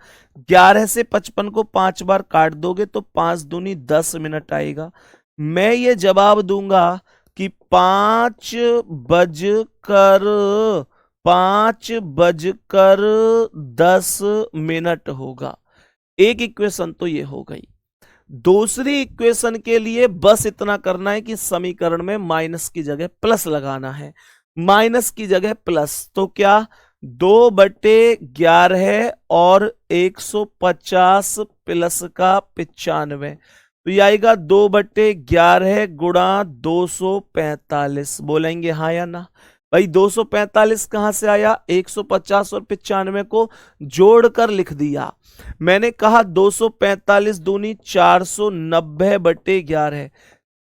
11 से 55 को 5 बार काट दोगे तो 5 दूनी 10 मिनट आएगा। मैं ये जवाब दूंगा कि 5:10 होगा। एक इक्वेशन तो ये हो गई। दूसरी इक्वेशन के लिए बस इतना करना है कि समीकरण में माइनस की जगह प्लस लगाना है, माइनस की जगह प्लस। तो क्या 2/11 और 150 प्लस का 95, तो ये आएगा 2/11 गुणा 245। बोलेंगे हाँ या ना। भाई 245 कहां से आया, 150 और 95 को जोड़कर लिख दिया। मैंने कहा 245 दूनी 490/11,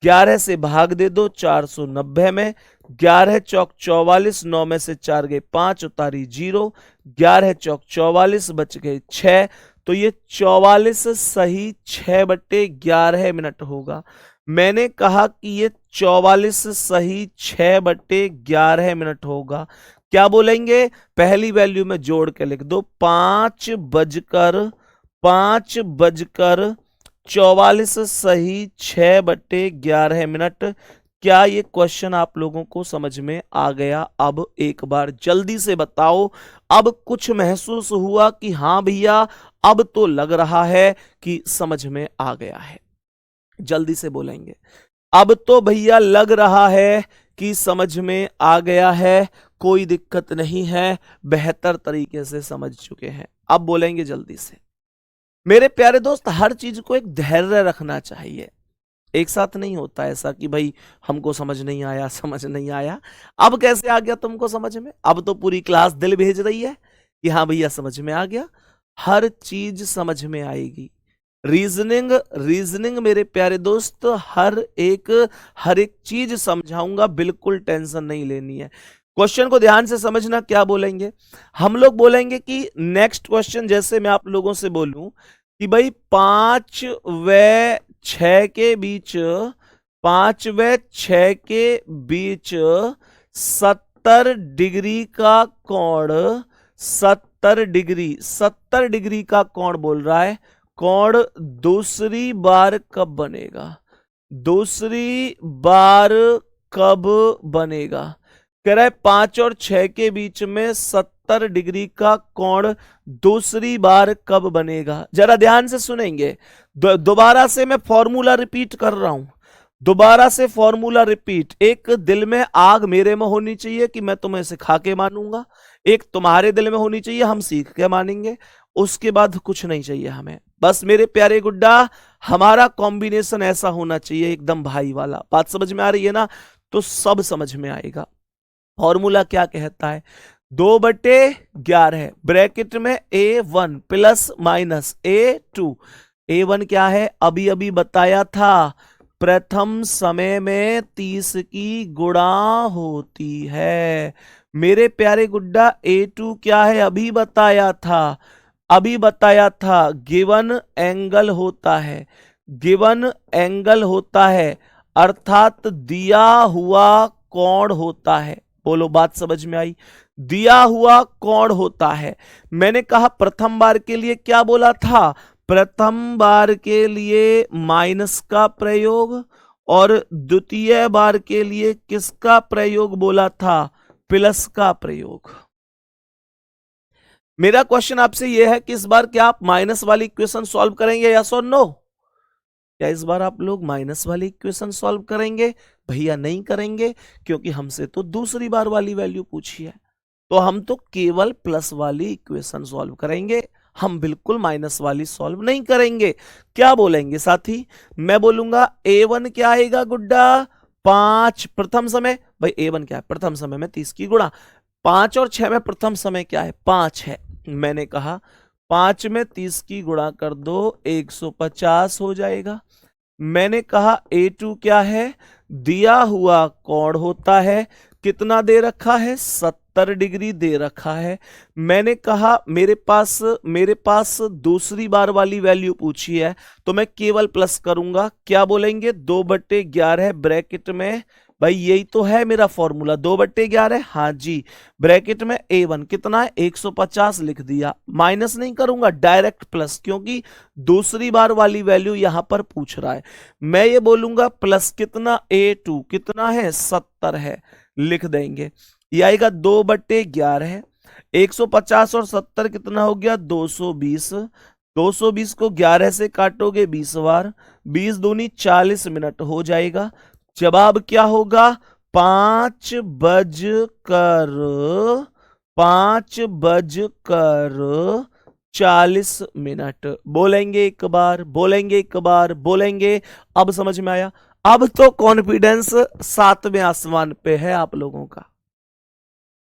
11 से भाग दे दो 490 में, 11 चौक 44, 9 में से 4 गए 5, उतारी 0, 11 चौक 44, बच गए 6, तो ये 44 सही 6/11 मिनट होगा। मैंने कहा कि ये 44 सही 6/11 मिनट होगा। क्या बोलेंगे, पहली वैल्यू में जोड़ के लिख दो, 5:44 सही 6/11 मिनट। क्या ये क्वेश्चन आप लोगों को समझ में आ गया? अब एक बार जल्दी से बताओ, अब कुछ महसूस हुआ कि हाँ भैया अब तो लग रहा है कि समझ में आ गया है? जल्दी से बोलेंगे, अब तो भैया लग रहा है कि समझ में आ गया है, कोई दिक्कत नहीं है, बेहतर तरीके से समझ चुके हैं। अब बोलेंगे जल्दी से। मेरे प्यारे दोस्त, हर चीज को एक धैर्य रखना चाहिए। एक साथ नहीं होता ऐसा कि भाई हमको समझ नहीं आया, समझ नहीं आया। अब कैसे आ गया तुमको समझ में? अब तो पूरी क्लास दिल भेज रही है कि हाँ भैया समझ में आ गया। हर चीज समझ में आएगी। रीजनिंग मेरे प्यारे दोस्त, हर एक चीज समझाऊंगा, बिल्कुल टेंशन नहीं लेनी है। क्वेश्चन को ध्यान से समझना। क्या बोलेंगे हम लोग? बोलेंगे कि नेक्स्ट क्वेश्चन, जैसे मैं आप लोगों से बोलूं कि भाई 5 व 6 के बीच, 5 व 6 के बीच 70 डिग्री का कोण, 70 डिग्री का कोण बोल रहा है। कोण दूसरी बार कब बनेगा? दूसरी बार कब बनेगा? कह रहा है 5 और 6 के बीच में 70 डिग्री का कोण दूसरी बार कब बनेगा? जरा ध्यान से सुनेंगे। दोबारा से मैं फॉर्मूला रिपीट कर रहा हूं, दोबारा से फॉर्मूला रिपीट। एक दिल में आग मेरे में होनी चाहिए कि मैं तुम्हें सिखा के मानूंगा, एक तुम्हारे दिल में होनी चाहिए हम सीख के मानेंगे, उसके बाद कुछ नहीं चाहिए हमें। बस मेरे प्यारे गुड्डा, हमारा कॉम्बिनेशन ऐसा होना चाहिए एकदम भाई वाला। बात समझ में आ रही है ना? तो सब समझ में आएगा। फॉर्मूला क्या कहता है? 2/11 ब्रैकेट में A1 plus minus A2। A1 क्या है? अभी अभी बताया था, प्रथम समय में 30 की गुणा होती है। मेरे प्यारे गुड्डा A2 क्या है? अभी बताया था, गिवन एंगल होता है, गिवन एंगल होता है, अर्थात दिया हुआ कोण होता है। बोलो बात समझ में आई? दिया हुआ कोण होता है। मैंने कहा प्रथम बार के लिए क्या बोला था? प्रथम बार के लिए माइनस का प्रयोग, और द्वितीय बार के लिए किसका प्रयोग बोला था? प्लस का प्रयोग। मेरा क्वेश्चन आपसे यह है कि इस बार क्या आप माइनस वाली इक्वेशन सॉल्व करेंगे, यस और नो? क्या इस बार आप लोग माइनस वाली इक्वेशन सॉल्व करेंगे? भैया नहीं करेंगे, क्योंकि हमसे तो दूसरी बार वाली वैल्यू पूछी है, तो हम तो केवल प्लस वाली इक्वेशन सॉल्व करेंगे, हम बिल्कुल माइनस वाली सॉल्व नहीं करेंगे। क्या बोलेंगे साथी? मैं बोलूंगा A1 क्या आएगा गुड्डा? 5 प्रथम समय, भाई A1 क्या है, प्रथम समय में 30 की गुणा, 5 और 6 में प्रथम समय क्या है, 5 है। मैंने कहा 5 में 30 की गुणा कर दो, 150 हो जाएगा। मैंने कहा A2 क्या है, दिया हुआ कोण होता है, कितना दे रखा है, 70 डिग्री दे रखा है। मैंने कहा मेरे पास दूसरी बार वाली वैल्यू पूछी है, तो मैं केवल प्लस करूंगा। क्या बोलेंगे, 2/11 ब्रैकेट में, भाई यही तो है मेरा फॉर्मूला, 2/11, हाँ जी, ब्रैकेट में A1 कितना है, 150 लिख दिया। माइनस नहीं करूंगा, डायरेक्ट प्लस, क्योंकि दूसरी बार वाली वैल्यू यहां पर पूछ रहा है। मैं ये बोलूंगा प्लस कितना, A2 कितना है, 70 है, लिख देंगे। ये आएगा 2/11, 150 और 70 कितना हो गया, 220। 220 को 11 से काटोगे 20 बार, 20 दूनी 40 मिनट हो जाएगा। जवाब क्या होगा, 5:40। बोलेंगे एक बार, बोलेंगे एक बार, बोलेंगे। अब समझ में आया, अब तो कॉन्फिडेंस 7वें आसमान पे है आप लोगों का।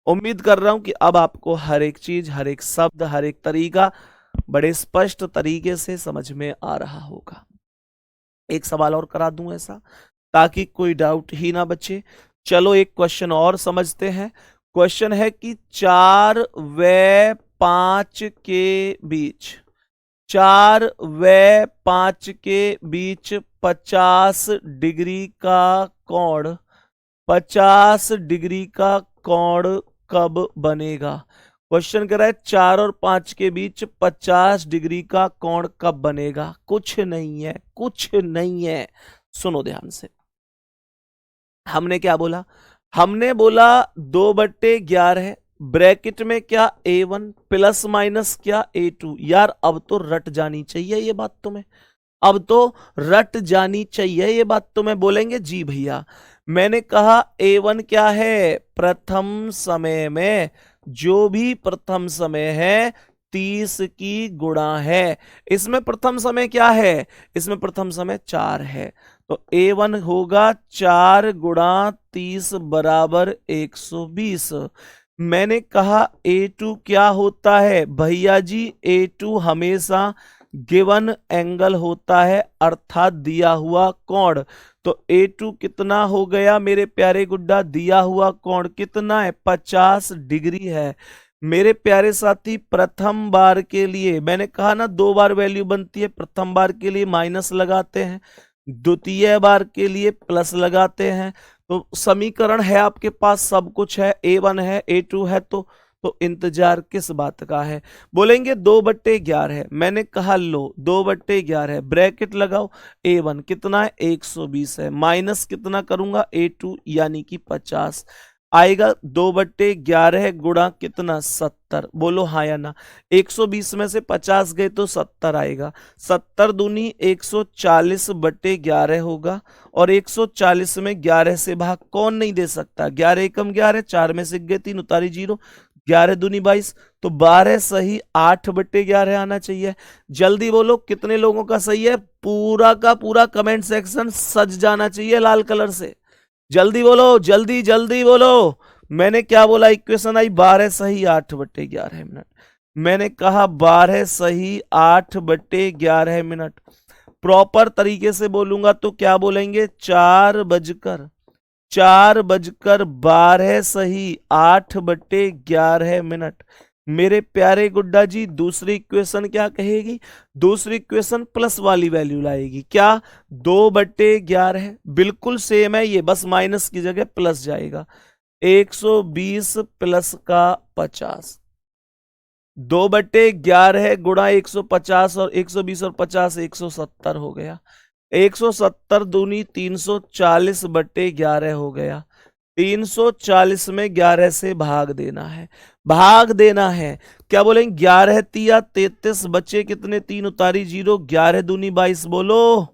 उम्मीद कर रहा हूं कि अब आपको हर एक चीज, हर एक शब्द, हर एक तरीका बड़े स्पष्ट तरीके से समझ में आ रहा होगा। एक सवाल और करा दूं ऐसा, ताकि कोई डाउट ही ना बचे। चलो एक क्वेश्चन और समझते हैं। क्वेश्चन है कि 4 व 5 के बीच, 4 व 5 के बीच 50 डिग्री का कोण, 50 डिग्री का कोण कब बनेगा। क्वेश्चन कह रहा है 4 और 5 के बीच 50 डिग्री का कोण कब बनेगा। कुछ नहीं है, कुछ नहीं है, सुनो ध्यान से। हमने क्या बोला, हमने बोला 2/11 ब्रैकेट में क्या, A1 प्लस माइनस क्या, A2। यार अब तो रट जानी चाहिए ये बात तुम्हें, अब तो रट जानी चाहिए ये बात तुम्हें। बोलेंगे जी भैया, मैंने कहा A1 क्या है, प्रथम समय में जो भी प्रथम समय है 30 की गुणा है। इसमें प्रथम समय क्या है, इसमें प्रथम समय 4 है, तो A1 होगा 4 गुणा 30 बराबर 120। मैंने कहा A2 क्या होता है, भैया जी A2 हमेशा गिवन एंगल होता है, अर्थात दिया हुआ कोण। तो A2 कितना हो गया मेरे प्यारे गुड्डा, दिया हुआ कोण कितना है, 50 डिग्री है। मेरे प्यारे साथी प्रथम बार के लिए मैंने कहा ना 2 बार वैल्यू बनती है, प्रथम बार के लिए माइनस लगाते हैं, द्वितीय बार के लिए प्लस लगाते हैं। तो समीकरण है आपके पास, सब कुछ है, A1 है, A2 है, तो इंतजार किस बात का है। बोलेंगे 2/11, मैंने कहा लो 2/11 ब्रैकेट लगाओ, A1 कितना है, 120 है, माइनस कितना करूंगा, A2 यानी कि 50 आएगा। 2/11 गुणा कितना, 70। बोलो हाँ या ना, 120 में से 50 गए तो 70 आएगा। 70 दूनी 140/11 होगा, और 140 में 11 से भाग कौन नहीं दे सकता, 11 एकम 11, 4 में से गए 3, उतारी 0, 11 दूनी 22, तो 12 सही 8/11 आना चाहिए। जल्दी बोलो कितने लोगों का सही है, पूरा का पूरा कमेंट सेक्शन सज जाना चाहिए लाल कलर से। जल्दी बोलो, जल्दी जल्दी बोलो। मैंने क्या बोला, इक्वेशन आई 12 सही 8/11 मिनट। मैंने कहा 12 सही 8/11 मिनट। प्रॉपर तरीके से बोलूंगा तो क्या बोलेंगे, 4:12 सही 8/11 मिनट। मेरे प्यारे गुड्डा जी दूसरी इक्वेशन क्या कहेगी, दूसरी इक्वेशन प्लस वाली वैल्यू लाएगी, क्या 2/11 बिल्कुल सेम है ये, बस माइनस की जगह प्लस जाएगा। 120 प्लस का 50, 2/11 गुणा 150 और 120 और 50 170 हो गया। 170 दूनी 340/11 हो गया। 340 में 11 से भाग देना है, भाग देना है। क्या बोलेंगे, 11 तिया 33, बचे कितने, 3 उतारी 0, 11 दूनी 22, बोलो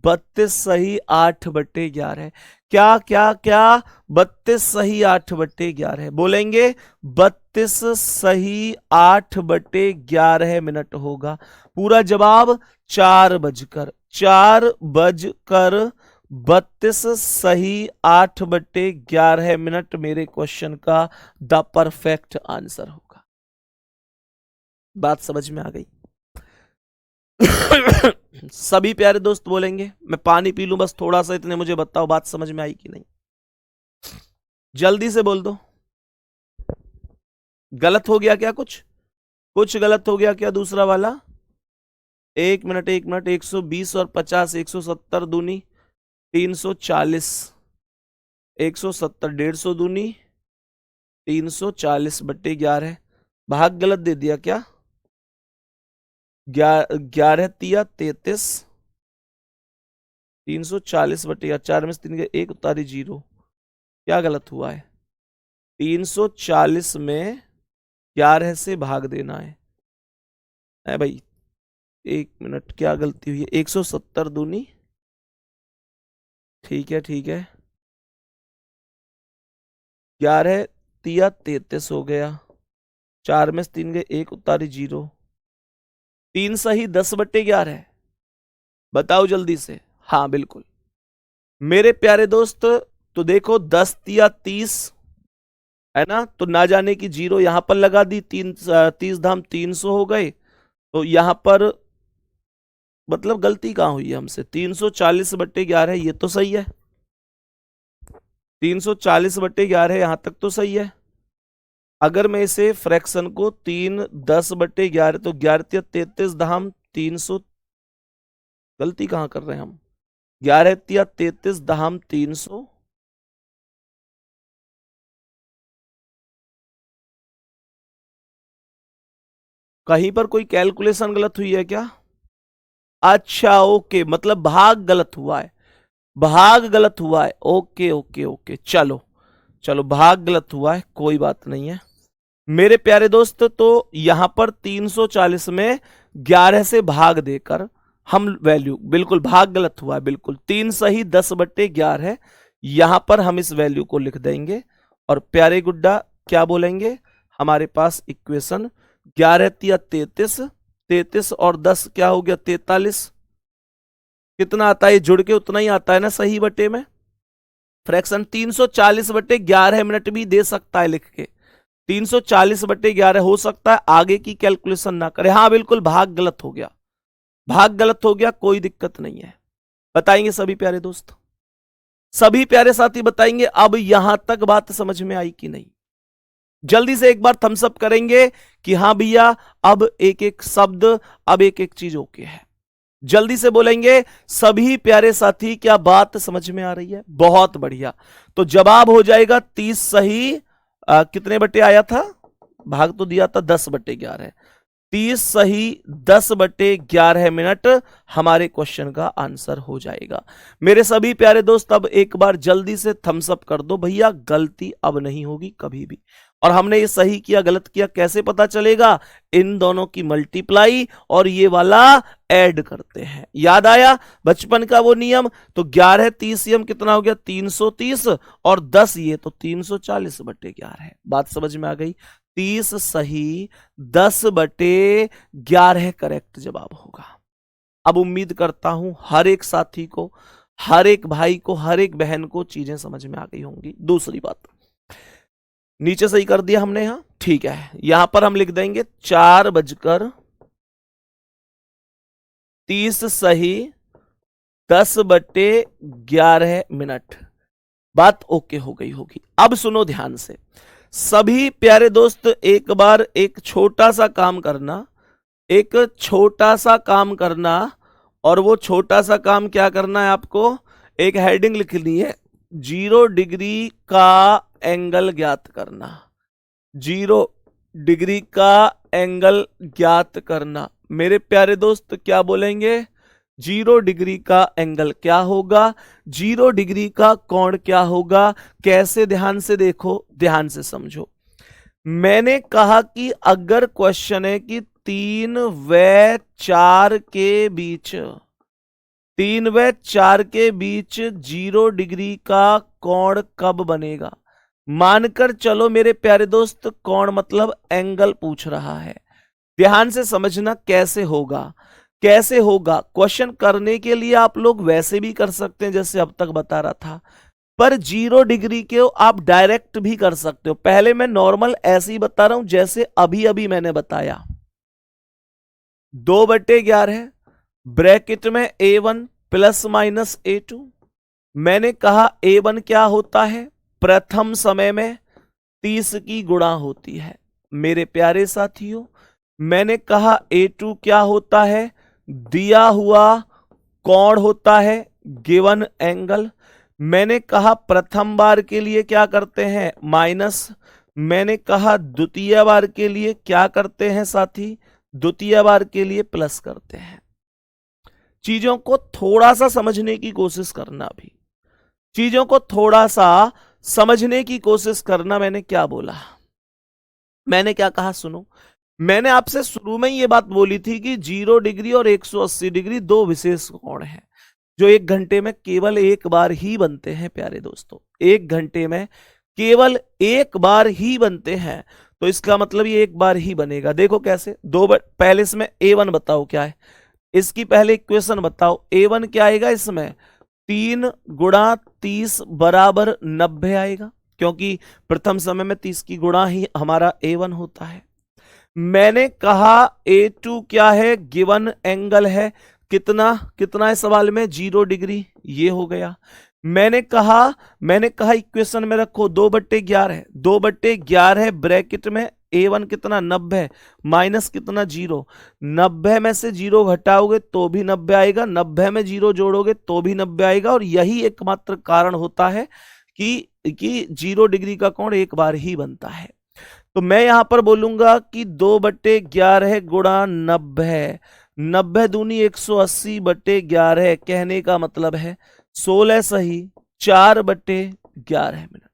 32 सही 8/11। क्या क्या क्या, 32 सही 8/11। बोलेंगे 32 सही 8/11 मिनट होगा। पूरा जवाब 4 बजकर 32 सही 8/11 मेरे क्वेश्चन का द परफेक्ट आंसर होगा। बात समझ में आ गई? सभी प्यारे दोस्त बोलेंगे। मैं पानी पी लूं बस थोड़ा सा, इतने मुझे बताओ बात समझ में आई कि नहीं, जल्दी से बोल दो। गलत हो गया क्या? कुछ कुछ गलत हो गया क्या? दूसरा वाला 1 मिनट 1 मिनट, 120 और 50, 170 दूनी 340, 170 150 दूनी 340/11। भाग गलत दे दिया क्या? 11 तिया 33, 340/11, 4 में से 3 गए 1, उतारी 0। क्या गलत हुआ है? 340 में 11 से भाग देना है भाई। 1 मिनट, क्या गलती हुई है? 170 दूनी, ठीक है ठीक है, 11 तिया 33 हो गया, 4 में से 3 गए 1, उतारी 0। 3 सही 10/11। बताओ जल्दी से। हाँ बिल्कुल मेरे प्यारे दोस्त। तो देखो 10 तिया 30 है ना, तो ना जाने की 0 यहां पर लगा दी, 30 धाम 300 हो गए। तो यहां पर मतलब गलती कहां हुई है हमसे? 340/11 ये तो सही है, 340/11 यहां तक तो सही है। अगर मैं इसे फ्रैक्शन को 3 10/11, तो 11 33 धाम 300, गलती कहां कर रहे हैं हम? 11 33 धाम 300, कहीं पर कोई कैलकुलेशन गलत हुई है क्या? अच्छा ओके, मतलब भाग गलत हुआ है, भाग गलत हुआ है। ओके ओके ओके, चलो चलो, भाग गलत हुआ है, कोई बात नहीं है मेरे प्यारे दोस्त। तो यहां पर 340 में 11 से भाग देकर हम वैल्यू, बिल्कुल भाग गलत हुआ है, बिल्कुल 3 सही 10/11 यहां पर हम इस वैल्यू को लिख देंगे। और प्यारे गुड्डा क्या बोलेंगे? हमारे पास इक्वेशन 11 तिया 33, 33 और 10 क्या हो गया? 43। कितना आता है? जुड़ के उतना ही आता है ना सही बटे में। फ्रैक्शन 340/11 भी दे सकता है लिख के, 340/11 हो सकता है, आगे की कैलकुलेशन ना करे। हाँ बिल्कुल भाग गलत हो गया, भाग गलत हो गया, कोई दिक्कत नहीं है। बताएंगे सभी प्यारे दोस्त, सभी प्यारे साथी बताएंगे अब यहां तक बात समझ में आई कि नहीं? जल्दी से एक बार थम्स अप करेंगे कि हाँ भैया अब एक एक शब्द, अब एक एक चीज ओके है। जल्दी से बोलेंगे सभी प्यारे साथी, क्या बात समझ में आ रही है? बहुत बढ़िया। तो जवाब हो जाएगा 30 सही कितने बटे आया था? भाग तो दिया था 10/11। 30 सही 10/11 हमारे क्वेश्चन का आंसर हो जाएगा। मेरे सभी प्यारे दोस्त अब एक बार जल्दी से थम्स अप कर दो भैया, गलती अब नहीं होगी कभी भी। और हमने ये सही किया गलत किया कैसे पता चलेगा? इन दोनों की मल्टीप्लाई और ये वाला ऐड करते हैं। याद आया बचपन का वो नियम? तो 11 30 हम कितना हो गया? 330, और 10 ये तो 340/11 है। बात समझ में आ गई? 30 सही 10/11 करेक्ट जवाब होगा। अब उम्मीद करता हूं हर एक साथी को, हर एक भाई को, हर एक बहन को चीजें समझ में आ गई होंगी। दूसरी बात, नीचे सही कर दिया हमने, यहां ठीक है, यहां पर हम लिख देंगे 4:30 सही 10/11। बात ओके हो गई होगी। अब सुनो ध्यान से सभी प्यारे दोस्त, एक बार एक छोटा सा काम करना, एक छोटा सा काम करना। और वो छोटा सा काम क्या करना है आपको? एक हेडिंग लिखनी है, 0 डिग्री का एंगल ज्ञात करना। 0 डिग्री का एंगल ज्ञात करना। मेरे प्यारे दोस्त क्या बोलेंगे? 0 डिग्री का एंगल क्या होगा? 0 डिग्री का कोण क्या होगा? कैसे? ध्यान से देखो, ध्यान से समझो। मैंने कहा कि अगर क्वेश्चन है कि 3 व 4 के बीच, 3 व 4 के बीच 0 डिग्री का कोण कब बनेगा? मानकर चलो मेरे प्यारे दोस्त, कोण मतलब एंगल पूछ रहा है। ध्यान से समझना कैसे होगा। कैसे होगा? क्वेश्चन करने के लिए आप लोग वैसे भी कर सकते हैं जैसे अब तक बता रहा था, पर 0 डिग्री के आप डायरेक्ट भी कर सकते हो। पहले मैं नॉर्मल ऐसे ही बता रहा हूं जैसे अभी अभी मैंने बताया। 2/11 ब्रैकेट में A1 प्लस माइनस A2। मैंने कहा A1 क्या होता है? प्रथम समय में 30 की गुणा होती है। मेरे प्यारे साथियों, मैंने कहा A2 क्या होता है? दिया हुआ कोण होता है, गिवन एंगल। मैंने कहा प्रथम बार के लिए क्या करते हैं? माइनस। मैंने कहा द्वितीय बार के लिए क्या करते हैं साथी? द्वितीय बार के लिए प्लस करते हैं। चीजों को थोड़ा सा समझने की कोशिश करना, भी चीजों को थोड़ा सा समझने की कोशिश करना। मैंने क्या बोला? मैंने क्या कहा? सुनो, मैंने आपसे शुरू में ये बात बोली थी कि 0 डिग्री और 180 डिग्री दो विशेष कोण हैं जो 1 घंटे में केवल एक बार ही बनते हैं। प्यारे दोस्तों, 1 घंटे में केवल एक बार ही बनते हैं, तो इसका मतलब ये एक बार ही बनेगा। देखो कैसे, पहले इसमें A1 बताओ क्या है, इसकी पहले इक्वेशन बताओ। A1 क्या आएगा इसमें? 3 गुणा 30 बराबर 90 आएगा, क्योंकि प्रथम समय में 30 की गुणा ही हमारा A1 होता है। मैंने कहा A2 क्या है? गिवन एंगल है। कितना कितना है सवाल में? 0 डिग्री। ये हो गया। मैंने कहा इक्वेशन में रखो 2/11। 2/11 ब्रैकेट में A1 कितना? 90 माइनस कितना? 0। 90 में से 0 घटाओगे तो भी 90 आएगा, 90 में 0 जोड़ोगे तो भी 90 आएगा। और यही एकमात्र कारण होता है कि 0 डिग्री का कोण एक बार ही बनता है। तो मैं यहां पर बोलूंगा कि 2/11 गुणा 90, 90 दूनी 180/11। कहने का मतलब है 16 सही 4/11 मिनट।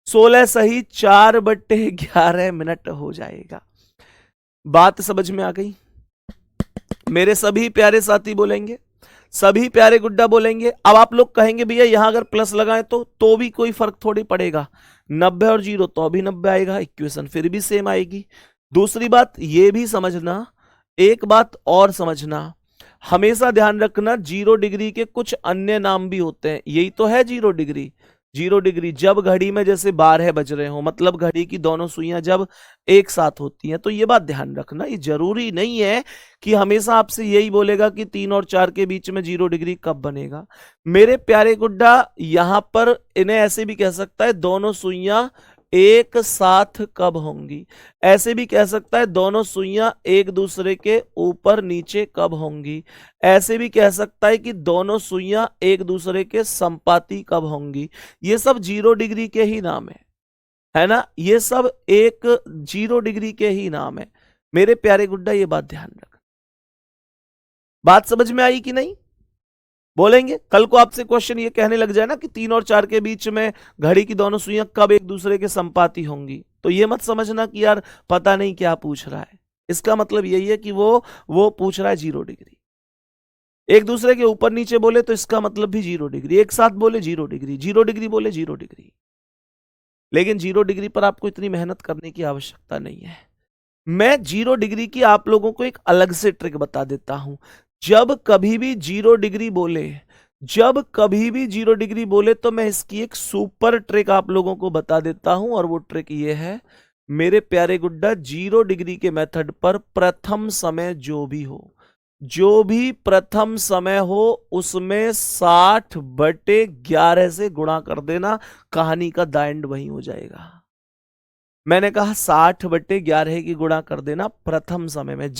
16 सही 4/11 मिनट हो जाएगा। बात समझ में आ गई? मेरे सभी प्यारे साथी बोलेंगे, सभी प्यारे गुड्डा बोलेंगे। अब आप लोग कहेंगे भैया यहां अगर प्लस लगाएं तो भी कोई फर्क थोड़ी पड़ेगा, 90 और 0 तो भी 90 आएगा, इक्वेशन फिर भी सेम आएगी। दूसरी बात ये भी समझना, एक बात और समझना, हमेशा ध्यान रखना 0 डिग्री के कुछ अन्य नाम भी होते हैं। यही तो है 0 डिग्री। 0 डिग्री जब घड़ी में जैसे 12 बज रहे हो, मतलब घड़ी की दोनों सुइयां जब एक साथ होती हैं। तो ये बात ध्यान रखना, ये जरूरी नहीं है कि हमेशा आपसे यही बोलेगा कि 3 और 4 के बीच में 0 डिग्री कब बनेगा। मेरे प्यारे गुड्डा, यहां पर इन्हें ऐसे भी कह सकता है दोनों सुइयां एक साथ कब होंगी। ऐसे भी कह सकता है दोनों सुइयां एक दूसरे के ऊपर नीचे कब होंगी। ऐसे भी कह सकता है कि दोनों सुइयां एक दूसरे के संपाती कब होंगी। ये सब 0 डिग्री के ही नाम है ना, ये सब एक 0 डिग्री के ही नाम है। मेरे प्यारे गुड्डा, ये बात ध्यान रख। बात समझ में आई कि नहीं? बोलेंगे कल को आपसे क्वेश्चन ये कहने लग जाए ना कि 3 और 4 के बीच में घड़ी की दोनों सुइयां कब एक दूसरे के संपाती होंगी, तो ये मत समझना कि यार पता नहीं क्या पूछ रहा है। इसका मतलब यही है कि वो पूछ रहा है 0 डिग्री। एक दूसरे के ऊपर नीचे बोले तो इसका मतलब भी 0 डिग्री, एक साथ बोले 0 डिग्री, 0 डिग्री बोले 0 डिग्री। लेकिन 0 डिग्री पर आपको इतनी मेहनत करने की आवश्यकता नहीं है। मैं 0 डिग्री की आप लोगों को एक अलग से ट्रिक बता देता हूं। जब कभी भी 0 डिग्री बोले तो मैं इसकी एक सुपर ट्रिक आप लोगों को बता देता हूं, और वो ट्रिक ये है मेरे प्यारे गुड्डा, 0 डिग्री के मेथड पर प्रथम समय जो भी प्रथम समय हो उसमें 60/11 से गुणा कर देना, कहानी का द एंड वहीं हो जाएगा। मैंने कहा 60/11 की गुणा कर देना प्रथम समय में।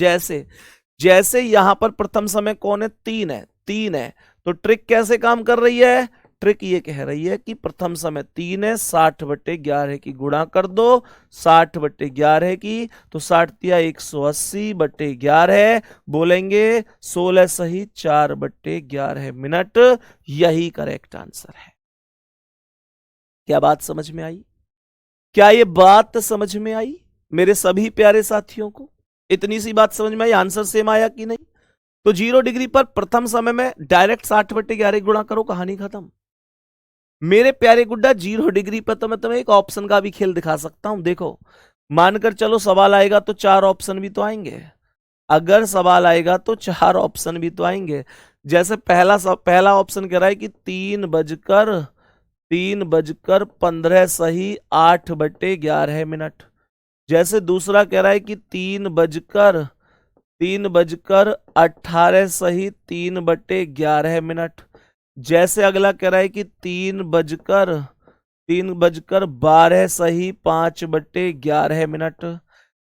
जैसे यहां पर प्रथम समय कौन है? 3 है। तो ट्रिक कैसे काम कर रही है? ट्रिक ये कह रही है कि प्रथम समय 3 है, 60/11 की गुणा कर दो 60/11 की, तो 60 दिया 180/11। बोलेंगे 16 सही 4/11 मिनट। यही करेक्ट आंसर है। क्या बात समझ में आई? क्या ये बात समझ में आई मेरे सभी प्यारे साथियों को? इतनी सी बात समझ में आई? आंसर सेम आया कि नहीं? तो 0 डिग्री पर प्रथम समय में डायरेक्ट 60/11 गुणा करो, कहानी खत्म। मेरे प्यारे गुड्डा, 0 डिग्री पर तो मैं तुम्हें एक ऑप्शन का भी खेल दिखा सकता हूं। देखो, मानकर चलो सवाल आएगा तो 4 ऑप्शन भी तो आएंगे। अगर सवाल आएगा तो 4 ऑप्शन भी तो आएंगे। जैसे पहला ऑप्शन कह रहा है कि 3:15 सही 8/11 जैसे दूसरा कह रहा है कि 3:18 सही 3/11 जैसे अगला कह रहा है कि 3:12 सही 5/11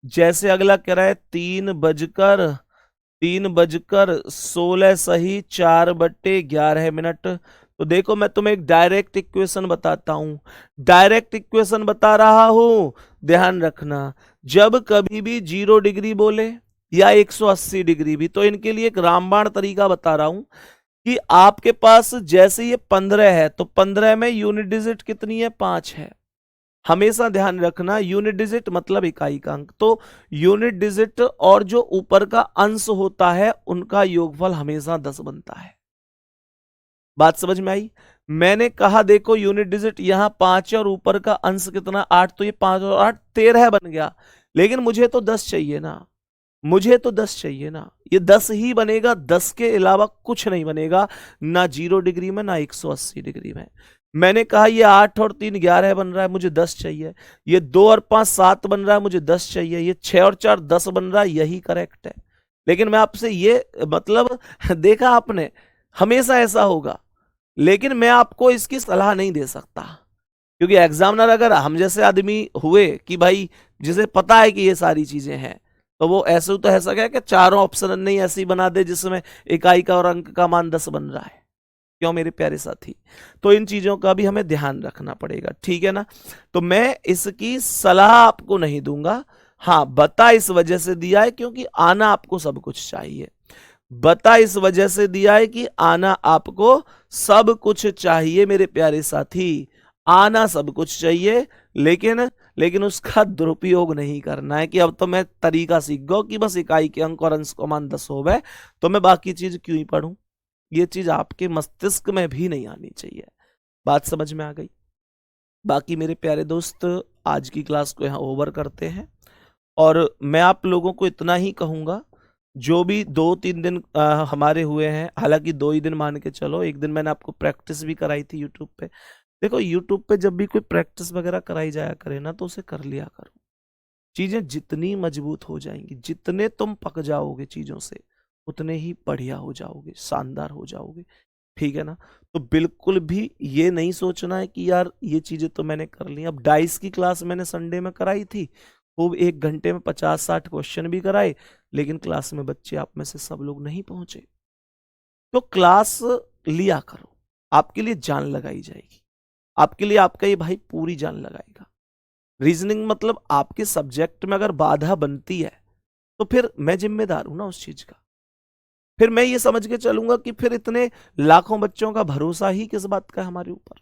जैसे अगला कह रहा है 3:16 सही 4/11 तो देखो मैं तुम्हें एक डायरेक्ट इक्वेशन बताता हूं, डायरेक्ट इक्वेशन बता रहा हूं, ध्यान रखना। जब कभी भी 0 डिग्री बोले या 180 डिग्री भी, तो इनके लिए एक रामबाण तरीका बता रहा हूं कि आपके पास जैसे ये 15 है तो 15 में यूनिट डिजिट कितनी है, 5 है। हमेशा ध्यान रखना यूनिट डिजिट मतलब इकाई का अंक, तो यूनिट डिजिट और जो ऊपर का अंश होता है उनका योगफल हमेशा 10 बनता है। बात समझ में आई? मैंने कहा देखो यूनिट डिजिट यहां 5 और ऊपर का अंश कितना 8, तो ये 5 और 8 13 बन गया, लेकिन मुझे तो 10 चाहिए ना, मुझे तो 10 चाहिए ना, ये 10 ही बनेगा, 10 के अलावा कुछ नहीं बनेगा, ना 0 डिग्री में ना 180 डिग्री में। मैंने कहा ये 8 और 3 11 बन रहा है, मुझे 10 चाहिए। ये 2 और 5 7 बन रहा है, मुझे 10 चाहिए। ये 6 और 4 10 बन रहा है, यही करेक्ट है। लेकिन मैं आपसे ये मतलब देखा आपने, हमेशा ऐसा होगा, लेकिन मैं आपको इसकी सलाह नहीं दे सकता, क्योंकि एग्जामिनर अगर हम जैसे आदमी हुए कि भाई जिसे पता है कि ये सारी चीजें हैं, तो वो ऐसे तो ऐसा क्या कि चारों ऑप्शन नहीं ऐसी बना दे जिसमें इकाई का और अंक का मान 10 बन रहा है। क्यों मेरे प्यारे साथी? तो इन चीजों का भी हमें ध्यान रखना पड़ेगा, ठीक है ना? तो मैं इसकी सलाह आपको नहीं दूंगा। हाँ, बता इस वजह से दिया है क्योंकि आना आपको सब कुछ चाहिए। बता इस वजह से दिया है कि आना आपको सब कुछ चाहिए मेरे प्यारे साथी, आना सब कुछ चाहिए, लेकिन उसका दुरुपयोग नहीं करना है कि अब तो मैं तरीका सीख गया कि बस इकाई के अंक और अंश को मान 10 हो गए तो मैं बाकी चीज क्यों ही पढ़ूं। ये चीज आपके मस्तिष्क में भी नहीं आनी चाहिए। बात समझ में आ गई? बाकी मेरे प्यारे दोस्त, आज की क्लास को यहाँ ओवर करते हैं, और मैं आप लोगों को इतना ही कहूंगा, जो भी 2-3 दिन हमारे हुए हैं, हालांकि 2 ही दिन मान के चलो, एक दिन मैंने आपको प्रैक्टिस भी कराई थी यूट्यूब पे। देखो यूट्यूब पे जब भी कोई प्रैक्टिस वगैरह कराई जाया करे ना, तो उसे कर लिया करो। चीजें जितनी मजबूत हो जाएंगी, जितने तुम पक जाओगे चीजों से, उतने ही बढ़िया हो जाओगे, शानदार हो जाओगे, ठीक है ना? तो बिल्कुल भी ये नहीं सोचना है कि यार ये चीजें तो मैंने कर ली। अब डाइस की क्लास मैंने संडे में कराई थी, खूब 1 घंटे में 50-60 क्वेश्चन भी कराए, लेकिन क्लास में बच्चे आप में से सब लोग नहीं पहुंचे। तो क्लास लिया करो, आपके लिए जान लगाई जाएगी, आपके लिए आपका ये भाई पूरी जान लगाएगा। रीजनिंग मतलब आपके सब्जेक्ट में अगर बाधा बनती है तो फिर मैं जिम्मेदार हूं ना उस चीज का, फिर मैं ये समझ के चलूंगा कि फिर इतने लाखों बच्चों का भरोसा ही किस बात का है हमारे ऊपर।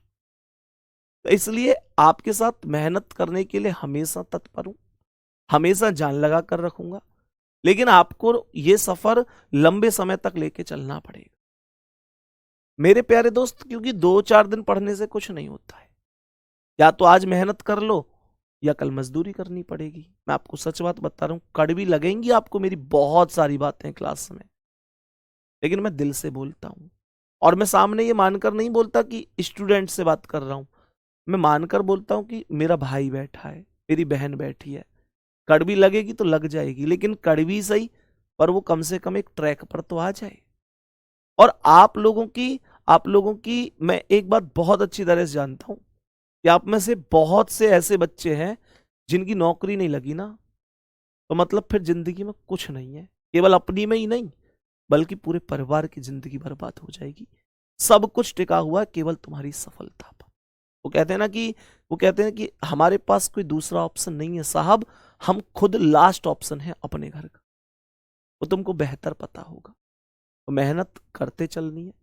तो इसलिए आपके साथ मेहनत करने के लिए हमेशा तत्पर हूं, हमेशा जान लगा कर रखूंगा, लेकिन आपको ये सफर लंबे समय तक लेके चलना पड़ेगा मेरे प्यारे दोस्त, क्योंकि 2-4 दिन पढ़ने से कुछ नहीं होता है। या तो आज मेहनत कर लो या कल मजदूरी करनी पड़ेगी। मैं आपको सच बात बता रहा हूं, कड़वी लगेंगी आपको मेरी बहुत सारी बातें क्लास में, लेकिन मैं दिल से बोलता हूं, और मैं सामने ये मानकर नहीं बोलता कि स्टूडेंट से बात कर रहा हूं, मैं मानकर बोलता हूं कि मेरा भाई बैठा है, मेरी बहन बैठी है। कड़वी लगेगी तो लग जाएगी, लेकिन कड़वी सही, पर वो कम से कम एक ट्रैक पर तो आ जाए। और आप लोगों की मैं एक बात बहुत अच्छी तरह से जानता हूं कि आप में से बहुत से ऐसे बच्चे हैं जिनकी नौकरी नहीं लगी ना, तो मतलब फिर जिंदगी में कुछ नहीं है, केवल अपनी में ही नहीं बल्कि पूरे परिवार की जिंदगी बर्बाद हो जाएगी। सब कुछ टिका हुआ है केवल तुम्हारी सफलता पर। वो कहते हैं कि हमारे पास कोई दूसरा ऑप्शन नहीं है साहब, हम खुद लास्ट ऑप्शन है अपने घर का। वो तुमको बेहतर पता होगा। तो मेहनत करते चलनी है,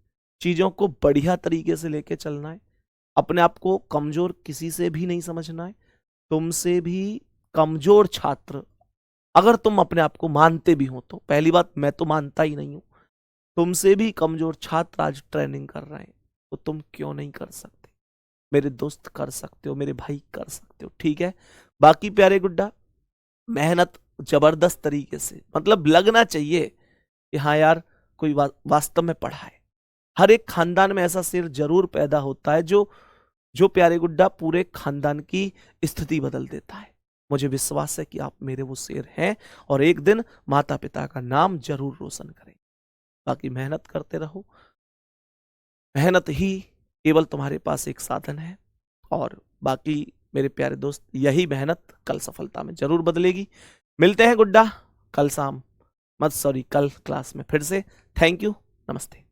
चीजों को बढ़िया तरीके से लेके चलना है, अपने आप को कमजोर किसी से भी नहीं समझना है। तुमसे भी कमजोर छात्र अगर तुम अपने आप को मानते भी हो, तो पहली बात मैं तो मानता ही नहीं हूं, तुमसे भी कमजोर छात्र आज ट्रेनिंग कर रहे हैं, तो तुम क्यों नहीं कर सकते? मेरे दोस्त कर सकते हो, मेरे भाई कर सकते हो, ठीक है? बाकी प्यारे गुड्डा, मेहनत जबरदस्त तरीके से, मतलब लगना चाहिए कि हाँ यार कोई वास्तव में पढ़ा है। हर एक खानदान में ऐसा शेर जरूर पैदा होता है जो जो प्यारे गुड्डा पूरे खानदान की स्थिति बदल देता है। मुझे विश्वास है कि आप मेरे वो शेर हैं और एक दिन माता पिता का नाम जरूर रोशन करेंगे। बाकी मेहनत करते रहो, मेहनत ही केवल तुम्हारे पास एक साधन है, और बाकी मेरे प्यारे दोस्त यही मेहनत कल सफलता में जरूर बदलेगी। मिलते हैं गुड्डा कल शाम, कल क्लास में फिर से। थैंक यू, नमस्ते।